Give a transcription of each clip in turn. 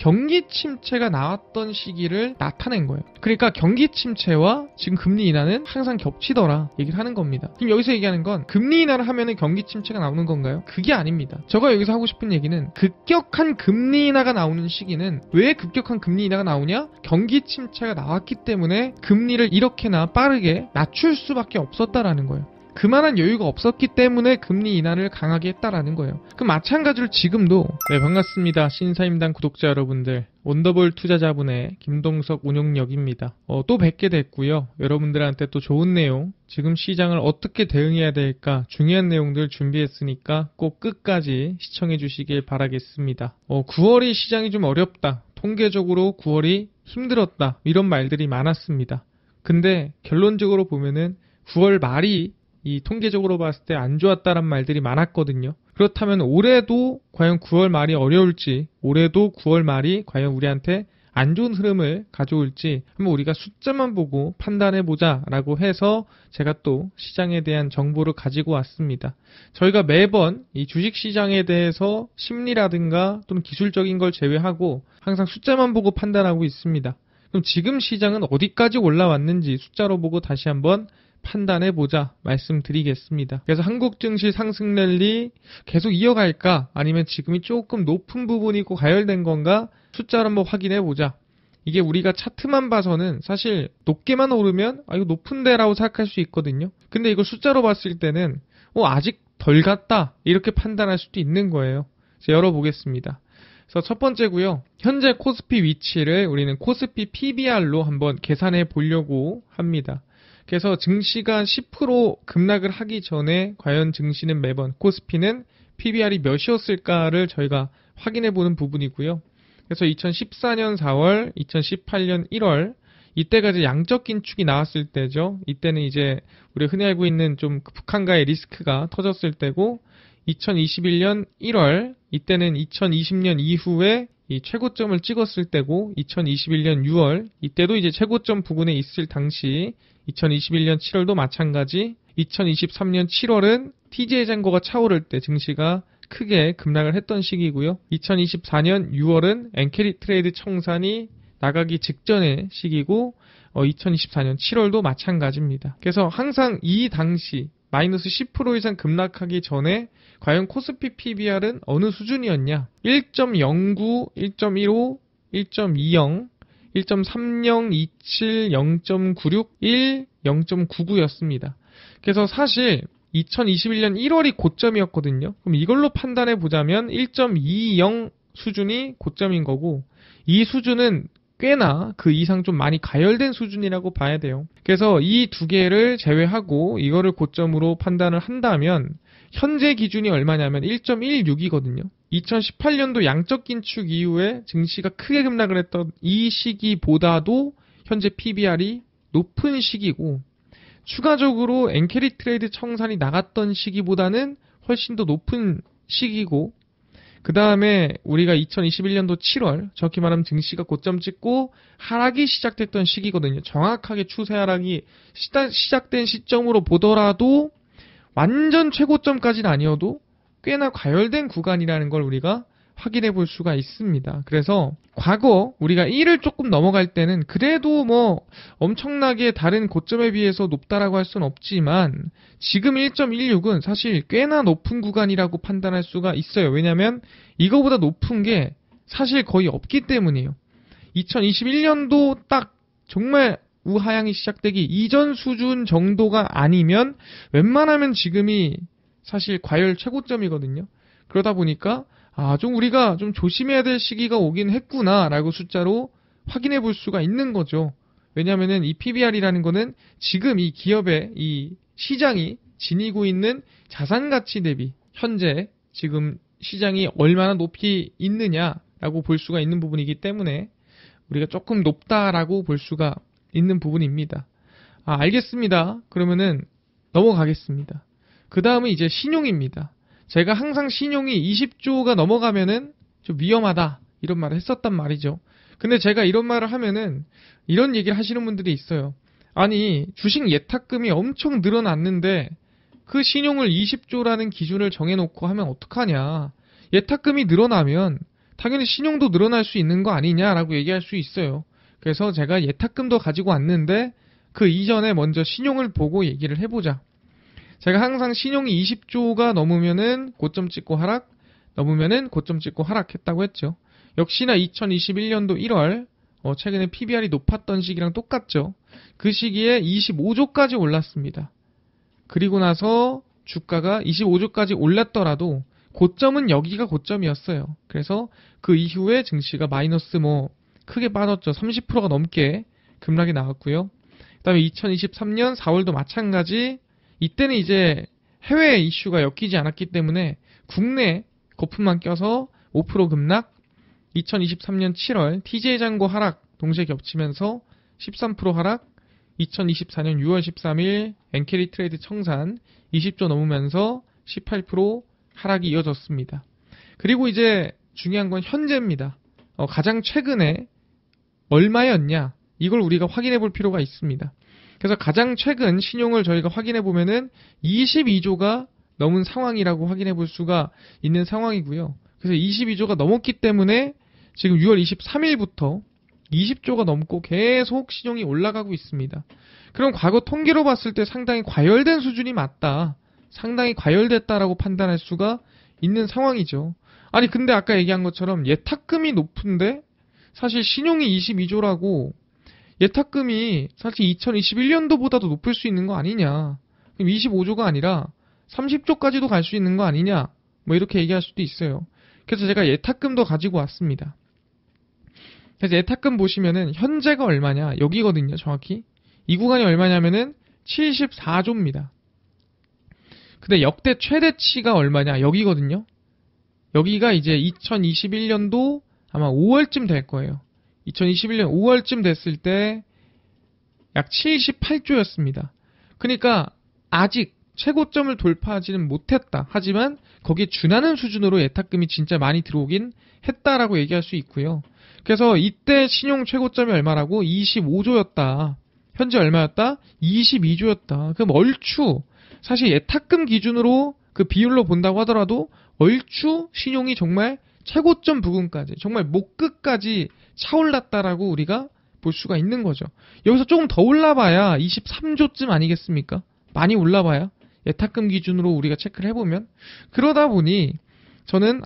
경기 침체가 나왔던 시기를 나타낸 거예요. 그러니까 경기 침체와 지금 금리 인하는 항상 겹치더라 얘기를 하는 겁니다. 지금 여기서 얘기하는 건 금리 인하를 하면은 경기 침체가 나오는 건가요? 그게 아닙니다. 제가 여기서 하고 싶은 얘기는 급격한 금리 인하가 나오는 시기는 왜 급격한 금리 인하가 나오냐? 경기 침체가 나왔기 때문에 금리를 이렇게나 빠르게 낮출 수밖에 없었다라는 거예요. 그만한 여유가 없었기 때문에 금리 인하를 강하게 했다라는 거예요. 그 마찬가지로 지금도 반갑습니다. 신사임당 구독자 여러분들, 원더볼 투자자분의 김동석 운용력입니다. 또 뵙게 됐고요. 여러분들한테 또 좋은 내용, 지금 시장을 어떻게 대응해야 될까 중요한 내용들 준비했으니까 꼭 끝까지 시청해 주시길 바라겠습니다. 9월이 시장이 좀 어렵다, 통계적으로 9월이 힘들었다, 이런 말들이 많았습니다. 근데 결론적으로 보면은 9월 말이 이 통계적으로 봤을 때 안 좋았다란 말들이 많았거든요. 그렇다면 올해도 과연 9월 말이 어려울지, 올해도 9월 말이 과연 우리한테 안 좋은 흐름을 가져올지 한번 우리가 숫자만 보고 판단해보자 라고 해서 제가 또 시장에 대한 정보를 가지고 왔습니다. 저희가 매번 이 주식시장에 대해서 심리라든가 또는 기술적인 걸 제외하고 항상 숫자만 보고 판단하고 있습니다. 그럼 지금 시장은 어디까지 올라왔는지 숫자로 보고 다시 한번 판단해보자 말씀드리겠습니다. 그래서 한국 증시 상승 랠리 계속 이어갈까, 아니면 지금이 조금 높은 부분이고 가열된 건가 숫자를 한번 확인해보자. 이게 우리가 차트만 봐서는 사실 높게만 오르면 이거 높은데 라고 생각할 수 있거든요. 근데 이걸 숫자로 봤을 때는 아직 덜 갔다 이렇게 판단할 수도 있는 거예요. 그래서 열어보겠습니다. 그래서 첫 번째고요. 현재 코스피 위치를 우리는 코스피 PBR로 한번 계산해 보려고 합니다. 그래서 증시가 10% 급락을 하기 전에 과연 증시는 매번, 코스피는 PBR이 몇이었을까를 저희가 확인해보는 부분이고요. 그래서 2014년 4월, 2018년 1월, 이때가 이제 양적 긴축이 나왔을 때죠. 이때는 이제 우리 흔히 알고 있는 좀 북한과의 리스크가 터졌을 때고, 2021년 1월, 이때는 2020년 이후에 이 최고점을 찍었을 때고, 2021년 6월, 이때도 이제 최고점 부근에 있을 당시, 2021년 7월도 마찬가지, 2023년 7월은 TJ 잔고가 차오를 때 증시가 크게 급락을 했던 시기고요. 2024년 6월은 엔캐리 트레이드 청산이 나가기 직전의 시기고, 2024년 7월도 마찬가지입니다. 그래서 항상 이 당시 마이너스 10% 이상 급락하기 전에 과연 코스피 PBR은 어느 수준이었냐? 1.09, 1.15, 1.20, 1.3027, 0.96, 1, 0.99였습니다. 그래서 사실 2021년 1월이 고점이었거든요. 그럼 이걸로 판단해 보자면 1.20 수준이 고점인 거고, 이 수준은 꽤나 그 이상 좀 많이 가열된 수준이라고 봐야 돼요. 그래서 이 두 개를 제외하고 이거를 고점으로 판단을 한다면 현재 기준이 얼마냐면 1.16이거든요. 2018년도 양적 긴축 이후에 증시가 크게 급락을 했던 이 시기보다도 현재 PBR이 높은 시기고, 추가적으로 엔캐리 트레이드 청산이 나갔던 시기보다는 훨씬 더 높은 시기고, 그 다음에 우리가 2021년도 7월, 정확히 말하면 증시가 고점 찍고 하락이 시작됐던 시기거든요. 정확하게 추세 하락이 시작된 시점으로 보더라도 완전 최고점까지는 아니어도 꽤나 과열된 구간이라는 걸 우리가 확인해 볼 수가 있습니다. 그래서 과거 우리가 1을 조금 넘어갈 때는 그래도 엄청나게 다른 고점에 비해서 높다라고 할 수는 없지만, 지금 1.16은 사실 꽤나 높은 구간이라고 판단할 수가 있어요. 왜냐하면 이거보다 높은 게 사실 거의 없기 때문이에요. 2021년도 딱 정말 우하향이 시작되기 이전 수준 정도가 아니면 웬만하면 지금이 사실 과열 최고점이거든요. 그러다 보니까 좀 우리가 좀 조심해야 될 시기가 오긴 했구나라고 숫자로 확인해 볼 수가 있는 거죠. 왜냐하면은 이 PBR이라는 거는 지금 이 기업의 이 시장이 지니고 있는 자산 가치 대비 현재 지금 시장이 얼마나 높이 있느냐라고 볼 수가 있는 부분이기 때문에 우리가 조금 높다라고 볼 수가 있는 부분입니다. 알겠습니다. 그러면은 넘어가겠습니다. 그 다음은 이제 신용입니다. 제가 항상 신용이 20조가 넘어가면은 좀 위험하다 이런 말을 했었단 말이죠. 근데 제가 이런 말을 하면은 이런 얘기를 하시는 분들이 있어요. 아니, 주식 예탁금이 엄청 늘어났는데 그 신용을 20조라는 기준을 정해놓고 하면 어떡하냐. 예탁금이 늘어나면 당연히 신용도 늘어날 수 있는 거 아니냐라고 얘기할 수 있어요. 그래서 제가 예탁금도 가지고 왔는데 그 이전에 먼저 신용을 보고 얘기를 해보자. 제가 항상 신용이 20조가 넘으면은 고점 찍고 하락, 넘으면은 고점 찍고 하락했다고 했죠. 역시나 2021년도 1월 최근에 PBR이 높았던 시기랑 똑같죠. 그 시기에 25조까지 올랐습니다. 그리고 나서 주가가 25조까지 올랐더라도 고점은 여기가 고점이었어요. 그래서 그 이후에 증시가 마이너스 크게 빠졌죠. 30%가 넘게 급락이 나왔고요. 그 다음에 2023년 4월도 마찬가지. 이때는 이제 해외 이슈가 엮이지 않았기 때문에 국내 거품만 껴서 5% 급락. 2023년 7월 TJ장고 하락 동시에 겹치면서 13% 하락. 2024년 6월 13일 엔캐리 트레이드 청산 20조 넘으면서 18% 하락이 이어졌습니다. 그리고 이제 중요한 건 현재입니다. 가장 최근에 얼마였냐? 이걸 우리가 확인해 볼 필요가 있습니다. 그래서 가장 최근 신용을 저희가 확인해 보면은 22조가 넘은 상황이라고 확인해 볼 수가 있는 상황이고요. 그래서 22조가 넘었기 때문에 지금 6월 23일부터 20조가 넘고 계속 신용이 올라가고 있습니다. 그럼 과거 통계로 봤을 때 상당히 과열된 수준이 맞다. 상당히 과열됐다라고 판단할 수가 있는 상황이죠. 아니 근데 아까 얘기한 것처럼 예탁금이 높은데 사실 신용이 22조라고 예탁금이 사실 2021년도보다도 높을 수 있는 거 아니냐. 그럼 25조가 아니라 30조까지도 갈 수 있는 거 아니냐. 이렇게 얘기할 수도 있어요. 그래서 제가 예탁금도 가지고 왔습니다. 그래서 예탁금 보시면은 현재가 얼마냐. 여기거든요. 정확히. 이 구간이 얼마냐면은 74조입니다. 근데 역대 최대치가 얼마냐. 여기거든요. 여기가 이제 2021년도 아마 5월쯤 될 거예요. 2021년 5월쯤 됐을 때 약 78조였습니다. 그러니까 아직 최고점을 돌파하지는 못했다. 하지만 거기에 준하는 수준으로 예탁금이 진짜 많이 들어오긴 했다라고 얘기할 수 있고요. 그래서 이때 신용 최고점이 얼마라고? 25조였다. 현재 얼마였다? 22조였다. 그럼 얼추 사실 예탁금 기준으로 그 비율로 본다고 하더라도 얼추 신용이 정말 최고점 부근까지 정말 목끝까지 차올랐다라고 우리가 볼 수가 있는 거죠. 여기서 조금 더 올라봐야 23조쯤 아니겠습니까? 많이 올라봐야 예탁금 기준으로 우리가 체크를 해보면 그러다 보니 저는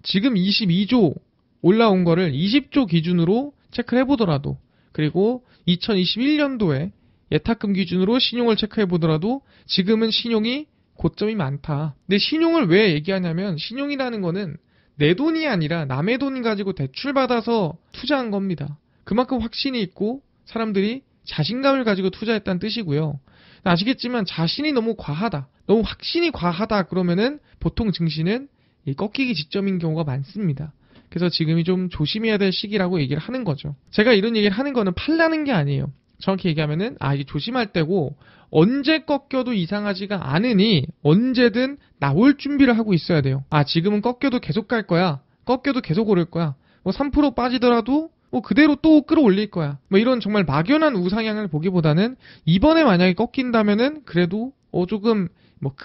지금 22조 올라온 거를 20조 기준으로 체크를 해보더라도 그리고 2021년도에 예탁금 기준으로 신용을 체크해보더라도 지금은 신용이 고점이 많다. 근데 신용을 왜 얘기하냐면 신용이라는 거는 내 돈이 아니라 남의 돈 가지고 대출받아서 투자한 겁니다. 그만큼 확신이 있고 사람들이 자신감을 가지고 투자했다는 뜻이고요. 아시겠지만 자신이 너무 과하다. 너무 확신이 과하다 그러면은 보통 증시는 꺾이기 직전인 경우가 많습니다. 그래서 지금이 좀 조심해야 될 시기라고 얘기를 하는 거죠. 제가 이런 얘기를 하는 거는 팔라는 게 아니에요. 정확히 얘기하면은 이게 조심할 때고 언제 꺾여도 이상하지가 않으니 언제든 나올 준비를 하고 있어야 돼요. 지금은 꺾여도 계속 갈 거야. 꺾여도 계속 오를 거야. 3% 빠지더라도 그대로 또 끌어올릴 거야. 이런 정말 막연한 우상향을 보기보다는 이번에 만약에 꺾인다면은 그래도 조금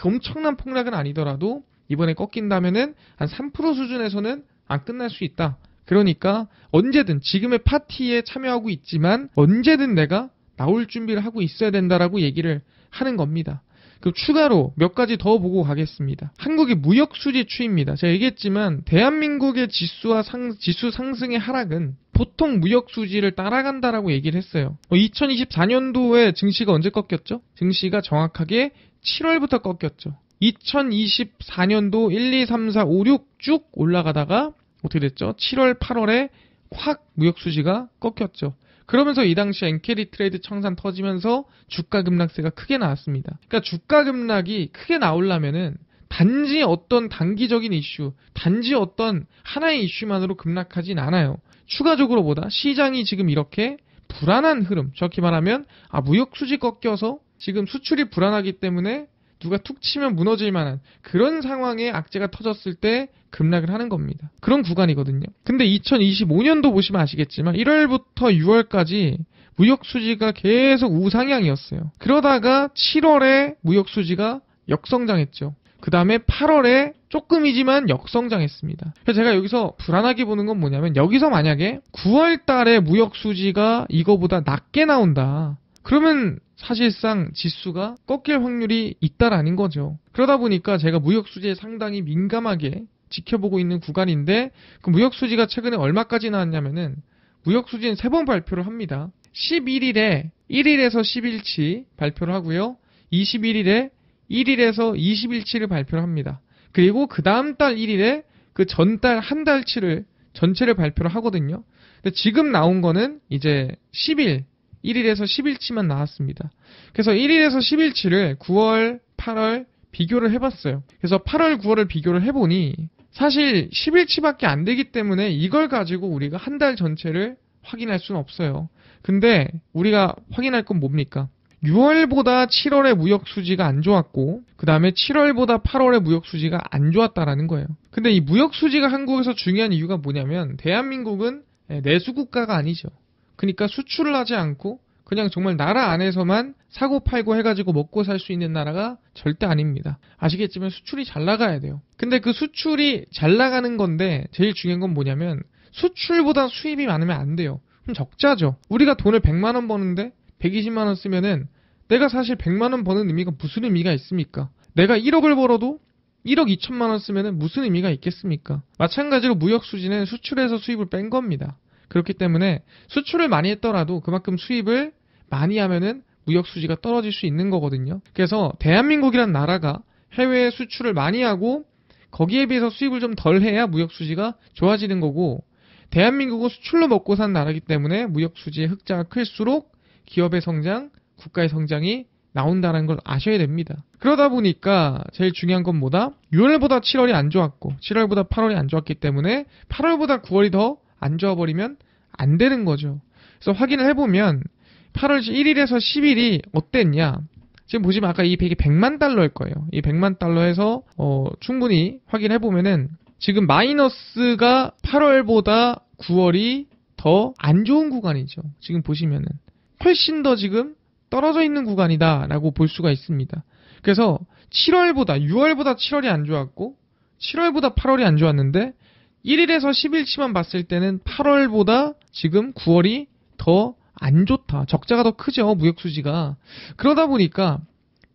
엄청난 폭락은 아니더라도 이번에 꺾인다면은 한 3% 수준에서는 안 끝날 수 있다. 그러니까 언제든 지금의 파티에 참여하고 있지만 언제든 내가 나올 준비를 하고 있어야 된다라고 얘기를 하는 겁니다. 그럼 추가로 몇 가지 더 보고 가겠습니다. 한국의 무역수지 추이입니다. 제가 얘기했지만 대한민국의 지수 상승의 하락은 보통 무역수지를 따라간다라고 얘기를 했어요. 2024년도에 증시가 언제 꺾였죠? 증시가 정확하게 7월부터 꺾였죠. 2024년도 1, 2, 3, 4, 5, 6 쭉 올라가다가 어떻게 됐죠? 7월, 8월에 확 무역수지가 꺾였죠. 그러면서 이 당시 엔캐리 트레이드 청산 터지면서 주가 급락세가 크게 나왔습니다. 그러니까 주가 급락이 크게 나오려면은 단지 어떤 단기적인 이슈, 단지 어떤 하나의 이슈만으로 급락하진 않아요. 추가적으로 보다 시장이 지금 이렇게 불안한 흐름, 정확히 말하면 무역수지 꺾여서 지금 수출이 불안하기 때문에 누가 툭 치면 무너질 만한 그런 상황에 악재가 터졌을 때 급락을 하는 겁니다. 그런 구간이거든요. 근데 2025년도 보시면 아시겠지만 1월부터 6월까지 무역수지가 계속 우상향이었어요. 그러다가 7월에 무역수지가 역성장했죠. 그 다음에 8월에 조금이지만 역성장했습니다. 그래서 제가 여기서 불안하게 보는 건 뭐냐면 여기서 만약에 9월 달에 무역 수지가 이거보다 낮게 나온다. 그러면 사실상 지수가 꺾일 확률이 있다라는 거죠. 그러다 보니까 제가 무역 수지에 상당히 민감하게 지켜보고 있는 구간인데 그 무역 수지가 최근에 얼마까지 나왔냐면은 무역 수지는 3번 발표를 합니다. 11일에 1일에서 10일치 발표를 하고요. 21일에 1일에서 20일치를 발표를 합니다. 그리고 그 다음 달 1일에 그 전달 한 달치를 전체를 발표를 하거든요. 근데 지금 나온 거는 이제 10일, 1일에서 10일치만 나왔습니다. 그래서 1일에서 10일치를 9월, 8월 비교를 해봤어요. 그래서 8월, 9월을 비교를 해보니 사실 10일치밖에 안 되기 때문에 이걸 가지고 우리가 한 달 전체를 확인할 수는 없어요. 근데 우리가 확인할 건 뭡니까? 6월보다 7월의 무역 수지가 안 좋았고 그 다음에 7월보다 8월의 무역 수지가 안 좋았다라는 거예요. 근데 이 무역 수지가 한국에서 중요한 이유가 뭐냐면 대한민국은 내수 국가가 아니죠. 그러니까 수출을 하지 않고 그냥 정말 나라 안에서만 사고 팔고 해가지고 먹고 살 수 있는 나라가 절대 아닙니다. 아시겠지만 수출이 잘 나가야 돼요. 근데 그 수출이 잘 나가는 건데 제일 중요한 건 뭐냐면 수출보다 수입이 많으면 안 돼요. 그럼 적자죠. 우리가 돈을 100만 원 버는데 120만 원 쓰면은 내가 사실 100만 원 버는 의미가 무슨 의미가 있습니까? 내가 1억을 벌어도 1억 2천만 원 쓰면은 무슨 의미가 있겠습니까? 마찬가지로 무역 수지는 수출에서 수입을 뺀 겁니다. 그렇기 때문에 수출을 많이 했더라도 그만큼 수입을 많이 하면은 무역 수지가 떨어질 수 있는 거거든요. 그래서 대한민국이란 나라가 해외에 수출을 많이 하고 거기에 비해서 수입을 좀 덜 해야 무역 수지가 좋아지는 거고 대한민국은 수출로 먹고 산 나라이기 때문에 무역 수지의 흑자가 클수록 기업의 성장, 국가의 성장이 나온다는 걸 아셔야 됩니다. 그러다 보니까 제일 중요한 건 뭐다? 6월보다 7월이 안 좋았고 7월보다 8월이 안 좋았기 때문에 8월보다 9월이 더 안 좋아버리면 안 되는 거죠. 그래서 확인을 해보면 8월 1일에서 10일이 어땠냐? 지금 보시면 아까 이 100만 달러일 거예요. 이 100만 달러에서 충분히 확인해보면은 지금 마이너스가 8월보다 9월이 더 안 좋은 구간이죠. 지금 보시면은 훨씬 더 지금 떨어져 있는 구간이다라고 볼 수가 있습니다. 그래서 6월보다 7월이 안 좋았고 7월보다 8월이 안 좋았는데 1일에서 10일치만 봤을 때는 8월보다 지금 9월이 더 안 좋다. 적자가 더 크죠. 무역 수지가. 그러다 보니까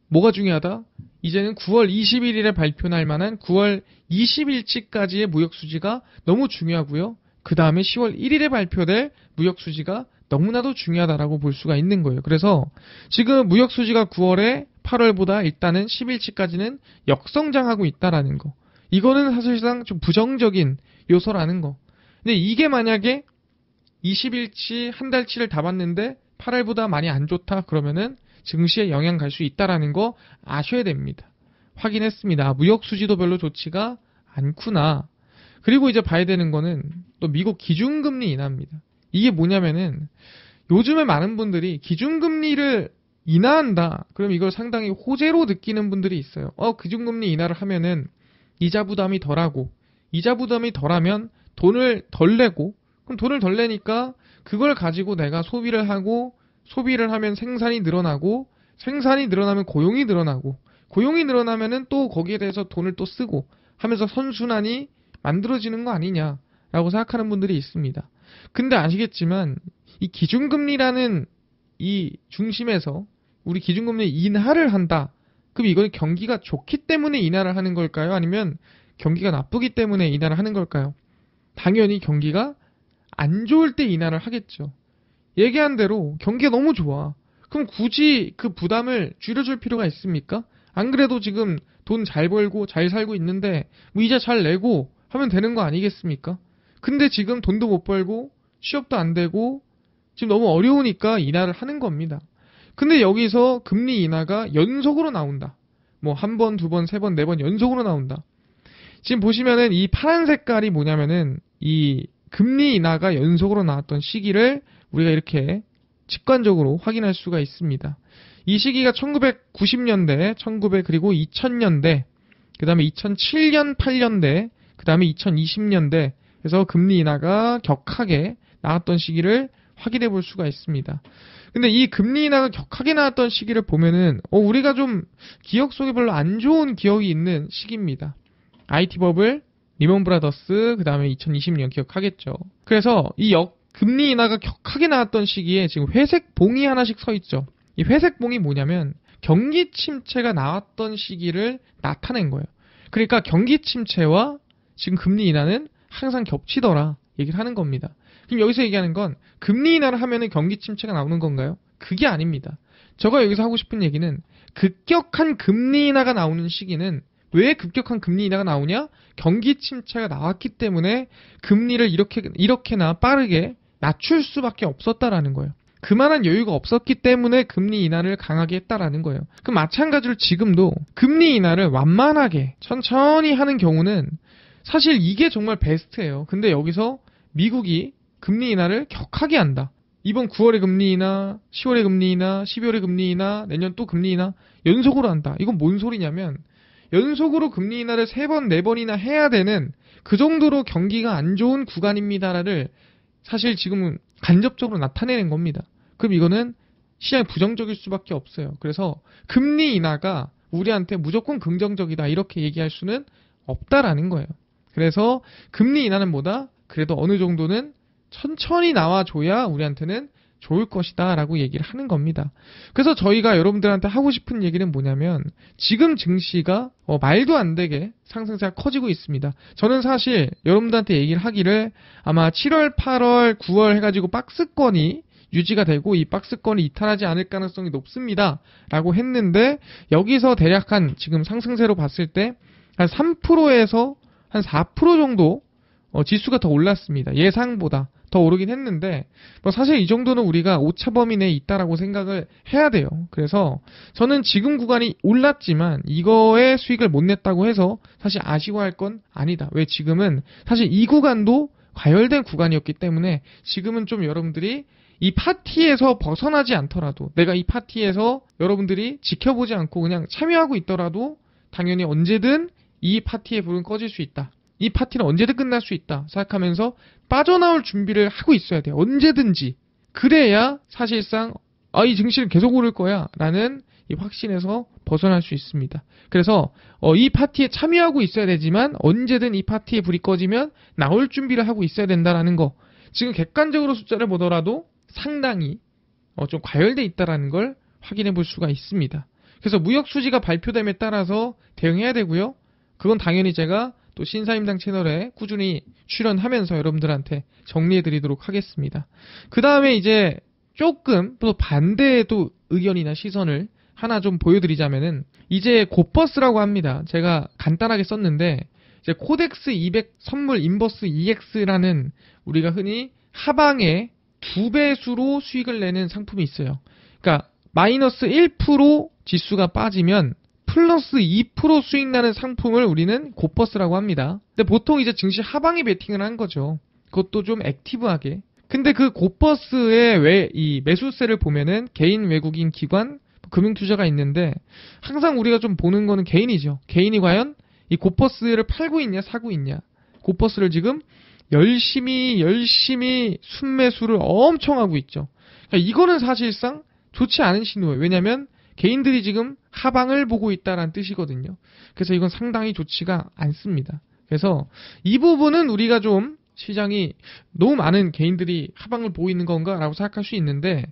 뭐가 중요하다? 이제는 9월 21일에 발표날 만한 9월 20일치까지의 무역 수지가 너무 중요하고요. 그 다음에 10월 1일에 발표될 무역 수지가 너무나도 중요하다라고 볼 수가 있는 거예요. 그래서 지금 무역 수지가 9월에 8월보다 일단은 10일치까지는 역성장하고 있다라는 거. 이거는 사실상 좀 부정적인 요소라는 거. 근데 이게 만약에 20일치 한 달치를 다 봤는데 8월보다 많이 안 좋다 그러면은 증시에 영향 갈 수 있다라는 거 아셔야 됩니다. 확인했습니다. 무역 수지도 별로 좋지가 않구나. 그리고 이제 봐야 되는 거는 또 미국 기준금리 인하입니다. 이게 뭐냐면은 요즘에 많은 분들이 기준금리를 인하한다. 그럼 이걸 상당히 호재로 느끼는 분들이 있어요. 기준금리 인하를 하면은 이자 부담이 덜하고 이자 부담이 덜하면 돈을 덜 내고 그럼 돈을 덜 내니까 그걸 가지고 내가 소비를 하고 소비를 하면 생산이 늘어나고 생산이 늘어나면 고용이 늘어나고 고용이 늘어나면은 또 거기에 대해서 돈을 또 쓰고 하면서 선순환이 만들어지는 거 아니냐라고 생각하는 분들이 있습니다. 근데 아시겠지만 이 기준금리라는 이 중심에서 우리 기준금리 인하를 한다. 그럼 이건 경기가 좋기 때문에 인하를 하는 걸까요? 아니면 경기가 나쁘기 때문에 인하를 하는 걸까요? 당연히 경기가 안 좋을 때 인하를 하겠죠. 얘기한 대로 경기가 너무 좋아. 그럼 굳이 그 부담을 줄여줄 필요가 있습니까? 안 그래도 지금 돈 잘 벌고 잘 살고 있는데 뭐 이자 잘 내고 하면 되는 거 아니겠습니까? 근데 지금 돈도 못 벌고 취업도 안 되고 지금 너무 어려우니까 인하를 하는 겁니다. 근데 여기서 금리 인하가 연속으로 나온다. 뭐 한 번, 두 번, 세 번, 네 번 연속으로 나온다. 지금 보시면은 이 파란 색깔이 뭐냐면은 이 금리 인하가 연속으로 나왔던 시기를 우리가 이렇게 직관적으로 확인할 수가 있습니다. 이 시기가 1990년대, 그리고 2000년대, 그 다음에 2007년, 8년대, 그 다음에 2020년대, 그래서 금리 인하가 격하게 나왔던 시기를 확인해 볼 수가 있습니다. 근데 이 금리 인하가 격하게 나왔던 시기를 보면은 우리가 좀 기억 속에 별로 안 좋은 기억이 있는 시기입니다. IT 버블, 리먼 브라더스, 그 다음에 2020년 기억하겠죠. 그래서 이 금리 인하가 격하게 나왔던 시기에 지금 회색 봉이 하나씩 서 있죠. 이 회색 봉이 뭐냐면 경기 침체가 나왔던 시기를 나타낸 거예요. 그러니까 경기 침체와 지금 금리 인하는 항상 겹치더라 얘기를 하는 겁니다. 그럼 여기서 얘기하는 건 금리 인하를 하면은 경기 침체가 나오는 건가요? 그게 아닙니다. 제가 여기서 하고 싶은 얘기는 급격한 금리 인하가 나오는 시기는 왜 급격한 금리 인하가 나오냐? 경기 침체가 나왔기 때문에 금리를 이렇게나 빠르게 낮출 수밖에 없었다라는 거예요. 그만한 여유가 없었기 때문에 금리 인하를 강하게 했다라는 거예요. 그 마찬가지로 지금도 금리 인하를 완만하게 천천히 하는 경우는 사실 이게 정말 베스트예요. 근데 여기서 미국이 금리 인하를 격하게 한다. 이번 9월에 금리 인하, 10월에 금리 인하, 12월에 금리 인하, 내년 또 금리 인하 연속으로 한다. 이건 뭔 소리냐면 연속으로 금리 인하를 3번, 4번이나 해야 되는 그 정도로 경기가 안 좋은 구간입니다를 사실 지금은 간접적으로 나타내는 겁니다. 그럼 이거는 시장이 부정적일 수밖에 없어요. 그래서 금리 인하가 우리한테 무조건 긍정적이다 이렇게 얘기할 수는 없다라는 거예요. 그래서 금리 인하는 뭐다? 그래도 어느 정도는 천천히 나와줘야 우리한테는 좋을 것이다 라고 얘기를 하는 겁니다. 그래서 저희가 여러분들한테 하고 싶은 얘기는 뭐냐면 지금 증시가 말도 안 되게 상승세가 커지고 있습니다. 저는 사실 여러분들한테 얘기를 하기를 아마 7월, 8월, 9월 해가지고 박스권이 유지가 되고 이 박스권이 이탈하지 않을 가능성이 높습니다 라고 했는데 여기서 대략 지금 상승세로 봤을 때 한 3%에서 한 4% 정도 지수가 더 올랐습니다. 예상보다 더 오르긴 했는데 사실 이 정도는 우리가 오차 범위 내에 있다라고 생각을 해야 돼요. 그래서 저는 지금 구간이 올랐지만 이거에 수익을 못 냈다고 해서 사실 아쉬워할 건 아니다. 왜 지금은 사실 이 구간도 과열된 구간이었기 때문에 지금은 좀 여러분들이 이 파티에서 벗어나지 않더라도 내가 이 파티에서 여러분들이 지켜보지 않고 그냥 참여하고 있더라도 당연히 언제든 이 파티의 불은 꺼질 수 있다. 이 파티는 언제든 끝날 수 있다 생각하면서 빠져나올 준비를 하고 있어야 돼요. 언제든지. 그래야 사실상 이 증시는 계속 오를 거야 라는 이 확신에서 벗어날 수 있습니다. 그래서 이 파티에 참여하고 있어야 되지만 언제든 이 파티의 불이 꺼지면 나올 준비를 하고 있어야 된다라는 거. 지금 객관적으로 숫자를 보더라도 상당히 좀 과열돼 있다라는 걸 확인해 볼 수가 있습니다. 그래서 무역 수지가 발표됨에 따라서 대응해야 되고요. 그건 당연히 제가 또 신사임당 채널에 꾸준히 출연하면서 여러분들한테 정리해 드리도록 하겠습니다. 그 다음에 이제 조금 또 반대의 또 의견이나 시선을 하나 좀 보여드리자면은 이제 곧버스라고 합니다. 제가 간단하게 썼는데 이제 코덱스 200 선물 인버스 EX라는 우리가 흔히 하방에 2배수로 수익을 내는 상품이 있어요. 그러니까 마이너스 1% 지수가 빠지면 플러스 2% 수익 나는 상품을 우리는 곧버스라고 합니다. 근데 보통 이제 증시 하방에 베팅을 한 거죠. 그것도 좀 액티브하게. 근데 그 곧버스의 이 매수세를 보면은 개인, 외국인, 기관, 금융투자가 있는데 항상 우리가 좀 보는 거는 개인이죠. 개인이 과연 이 곧버스를 팔고 있냐 사고 있냐. 곧버스를 지금 열심히 순매수를 엄청 하고 있죠. 그러니까 이거는 사실상 좋지 않은 신호예요. 왜냐하면 개인들이 지금 하방을 보고 있다는 뜻이거든요. 그래서 이건 상당히 좋지가 않습니다. 그래서 이 부분은 우리가 좀 시장이 너무 많은 개인들이 하방을 보고 있는 건가 라고 생각할 수 있는데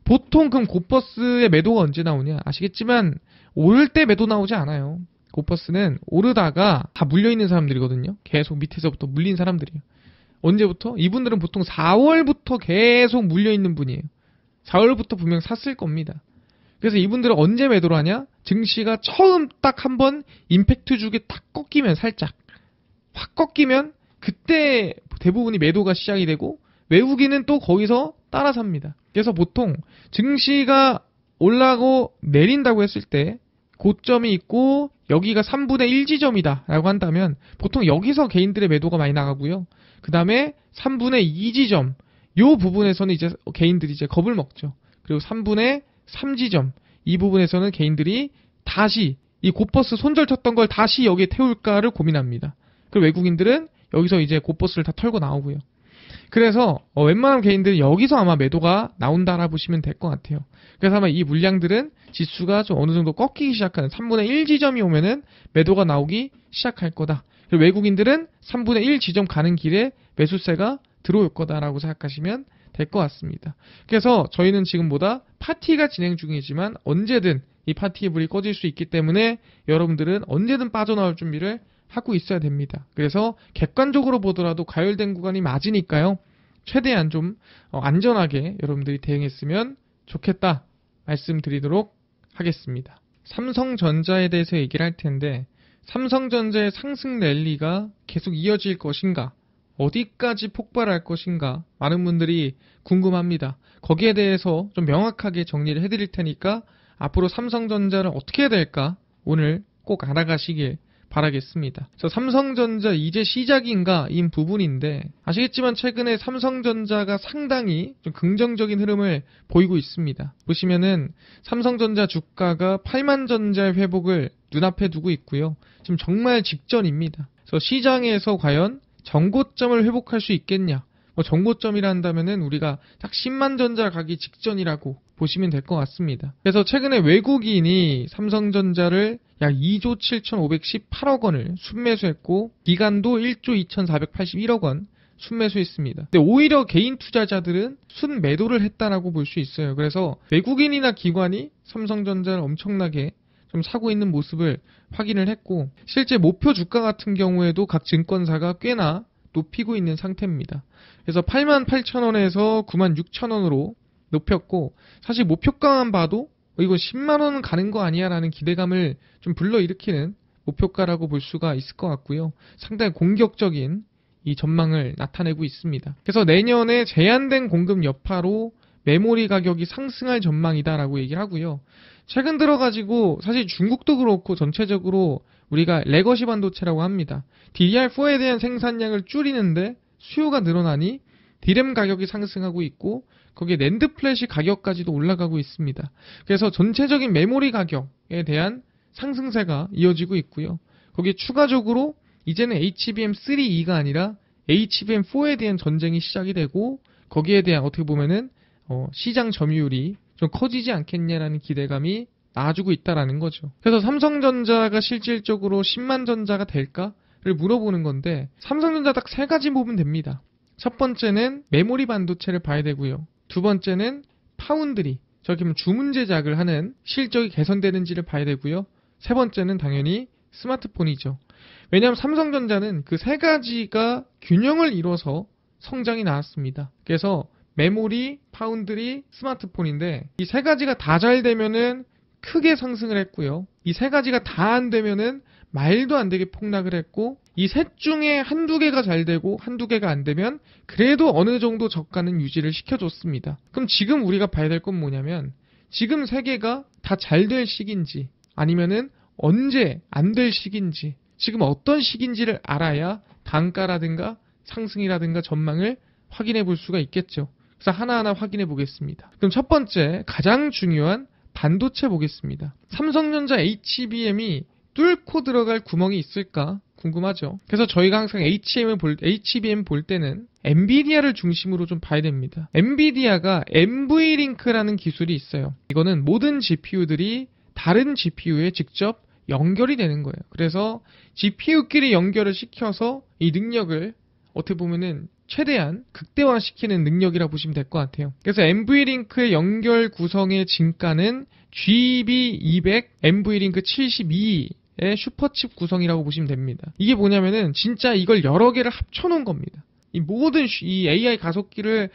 보통 그럼 곧버스의 매도가 언제 나오냐 아시겠지만 오를 때 매도 나오지 않아요. 곧버스는 오르다가 다 물려있는 사람들이거든요. 계속 밑에서부터 물린 사람들이에요. 언제부터? 이분들은 보통 4월부터 계속 물려있는 분이에요. 4월부터 분명 샀을 겁니다. 그래서 이분들은 언제 매도를 하냐? 증시가 처음 딱 한번 임팩트 주게 딱 꺾이면 살짝 확 꺾이면 그때 대부분이 매도가 시작이 되고 외국인은 또 거기서 따라 삽니다. 그래서 보통 증시가 올라고 내린다고 했을 때 고점이 있고 여기가 3분의 1 지점이다 라고 한다면 보통 여기서 개인들의 매도가 많이 나가고요. 그 다음에 3분의 2 지점 요 부분에서는 이제 개인들이 이제 겁을 먹죠. 그리고 3분의 3지점 이 부분에서는 개인들이 다시 이 곧버스 손절 쳤던 걸 다시 여기에 태울까를 고민합니다. 그리고 외국인들은 여기서 이제 곧버스를 다 털고 나오고요. 그래서 웬만한 개인들은 여기서 아마 매도가 나온다라 보시면 될 것 같아요. 그래서 아마 이 물량들은 지수가 좀 어느 정도 꺾이기 시작하는 3분의 1 지점이 오면은 매도가 나오기 시작할 거다. 그리고 외국인들은 3분의 1 지점 가는 길에 매수세가 들어올 거다라고 생각하시면 될 것 같습니다. 그래서 저희는 지금보다 파티가 진행 중이지만 언제든 이 파티의 불이 꺼질 수 있기 때문에 여러분들은 언제든 빠져나올 준비를 하고 있어야 됩니다. 그래서 객관적으로 보더라도 가열된 구간이 맞으니까요. 최대한 좀 안전하게 여러분들이 대응했으면 좋겠다 말씀드리도록 하겠습니다. 삼성전자에 대해서 얘기를 할 텐데 삼성전자의 상승 랠리가 계속 이어질 것인가? 어디까지 폭발할 것인가? 많은 분들이 궁금합니다. 거기에 대해서 좀 명확하게 정리를 해드릴 테니까 앞으로 삼성전자를 어떻게 해야 될까? 오늘 꼭 알아가시길 바라겠습니다. 삼성전자 이제 시작인가? 인 부분인데 아시겠지만 최근에 삼성전자가 상당히 좀 긍정적인 흐름을 보이고 있습니다. 보시면은 삼성전자 주가가 8만전자의 회복을 눈앞에 두고 있고요. 지금 정말 직전입니다. 그래서 시장에서 과연 정고점을 회복할 수 있겠냐? 정고점이라 한다면은 우리가 딱 10만 전자 가기 직전이라고 보시면 될 것 같습니다. 그래서 최근에 외국인이 삼성전자를 약 2조 7,518억 원을 순매수했고 기간도 1조 2,481억 원 순매수했습니다. 근데 오히려 개인 투자자들은 순매도를 했다라고 볼 수 있어요. 그래서 외국인이나 기관이 삼성전자를 엄청나게 좀 사고 있는 모습을 확인을 했고 실제 목표 주가 같은 경우에도 각 증권사가 꽤나 높이고 있는 상태입니다. 그래서 88,000원에서 96,000원으로 높였고 사실 목표가만 봐도 이거 10만원은 가는 거 아니야 라는 기대감을 좀 불러일으키는 목표가라고 볼 수가 있을 것 같고요. 상당히 공격적인 이 전망을 나타내고 있습니다. 그래서 내년에 제한된 공급 여파로 메모리 가격이 상승할 전망이다라고 얘기를 하고요. 최근 들어가지고 사실 중국도 그렇고 전체적으로 우리가 레거시 반도체라고 합니다. DDR4에 대한 생산량을 줄이는데 수요가 늘어나니 디램 가격이 상승하고 있고 거기에 낸드 플래시 가격까지도 올라가고 있습니다. 그래서 전체적인 메모리 가격에 대한 상승세가 이어지고 있고요. 거기에 추가적으로 이제는 HBM3E가 아니라 HBM4에 대한 전쟁이 시작이 되고 거기에 대한 어떻게 보면은 시장 점유율이 좀 커지지 않겠냐라는 기대감이 나아지고 있다라는 거죠. 그래서 삼성전자가 실질적으로 10만 전자가 될까를 물어보는 건데 삼성전자 딱 세 가지 보면 됩니다. 첫 번째는 메모리 반도체를 봐야 되고요. 두 번째는 파운드리, 저렇게 하면 주문 제작을 하는 실적이 개선되는지를 봐야 되고요. 세 번째는 당연히 스마트폰이죠. 왜냐하면 삼성전자는 그 세 가지가 균형을 이뤄서 성장이 나왔습니다. 그래서 메모리, 파운드리, 스마트폰인데 이 세 가지가 다 잘 되면은 크게 상승을 했고요. 이 세 가지가 다 안 되면은 말도 안 되게 폭락을 했고 이 셋 중에 한두 개가 잘 되고 한두 개가 안 되면 그래도 어느 정도 저가는 유지를 시켜줬습니다. 그럼 지금 우리가 봐야 될 건 뭐냐면 지금 세 개가 다 잘 될 시기인지 아니면은 언제 안 될 시기인지 지금 어떤 시기인지를 알아야 단가라든가 상승이라든가 전망을 확인해 볼 수가 있겠죠. 그래서 하나하나 확인해 보겠습니다. 그럼 첫 번째 가장 중요한 반도체 보겠습니다. 삼성전자 HBM이 뚫고 들어갈 구멍이 있을까 궁금하죠. 그래서 저희가 항상 HBM 볼 때는 엔비디아를 중심으로 좀 봐야 됩니다. 엔비디아가 NV링크라는 기술이 있어요. 이거는 모든 GPU들이 다른 GPU에 직접 연결이 되는 거예요. 그래서 GPU끼리 연결을 시켜서 이 능력을 어떻게 보면은 최대한 극대화시키는 능력이라 보시면 될 것 같아요. 그래서 NV링크의 연결 구성의 진가는 GB200, NV링크 72의 슈퍼칩 구성이라고 보시면 됩니다. 이게 뭐냐면은 진짜 이걸 여러 개를 합쳐놓은 겁니다. 이 모든 이 AI 가속기를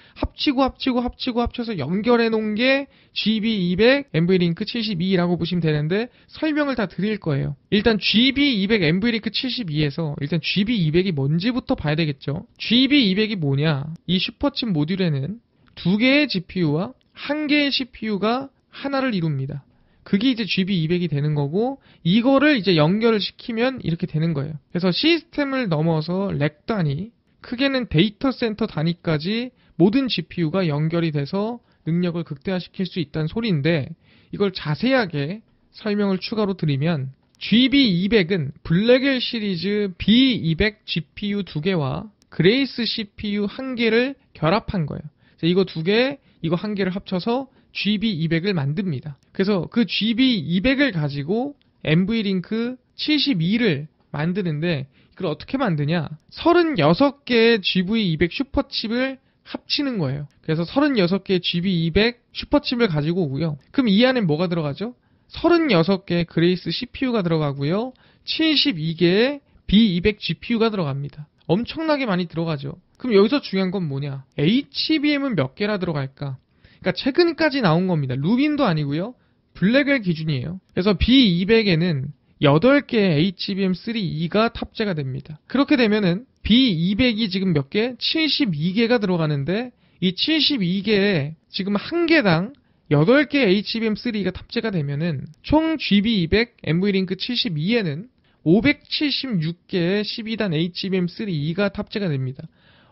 합쳐서 연결해 놓은 게 GB200, NV링크 72라고 보시면 되는데 설명을 다 드릴 거예요. 일단 GB200, NV링크 72에서 일단 GB200이 뭔지부터 봐야 되겠죠. GB200이 뭐냐? 이 슈퍼칩 모듈에는 두 개의 GPU와 한 개의 CPU가 하나를 이룹니다. 그게 이제 GB200이 되는 거고 이거를 이제 연결을 시키면 이렇게 되는 거예요. 그래서 시스템을 넘어서 렉 단위 크게는 데이터 센터 단위까지 모든 GPU가 연결이 돼서 능력을 극대화시킬 수 있다는 소리인데 이걸 자세하게 설명을 추가로 드리면 GB200은 블랙엘 시리즈 B200 GPU 2개와 그레이스 CPU 1개를 결합한 거예요. 이거 2개, 이거 1개를 합쳐서 GB200을 만듭니다. 그래서 그 GB200을 가지고 NVLink 72를 만드는데 이걸 어떻게 만드냐? 36개의 GB200 슈퍼칩을 합치는 거예요. 그래서 36개의 GB200 슈퍼칩을 가지고 오고요. 그럼 이 안에 뭐가 들어가죠? 36개의 그레이스 CPU가 들어가고요. 72개의 B200 GPU가 들어갑니다. 엄청나게 많이 들어가죠. 그럼 여기서 중요한 건 뭐냐? HBM은 몇 개나 들어갈까? 그러니까 최근까지 나온 겁니다. 루빈도 아니고요. 블랙웰 기준이에요. 그래서 B200에는 8개의 HBM3E가 탑재가 됩니다. 그렇게 되면은 B200이 지금 몇 개? 72개가 들어가는데 이 72개에 지금 한 개당 8개의 HBM3E가 탑재가 되면은 총 GB200 NVLink 72에는 576개의 12단 HBM3E가 탑재가 됩니다.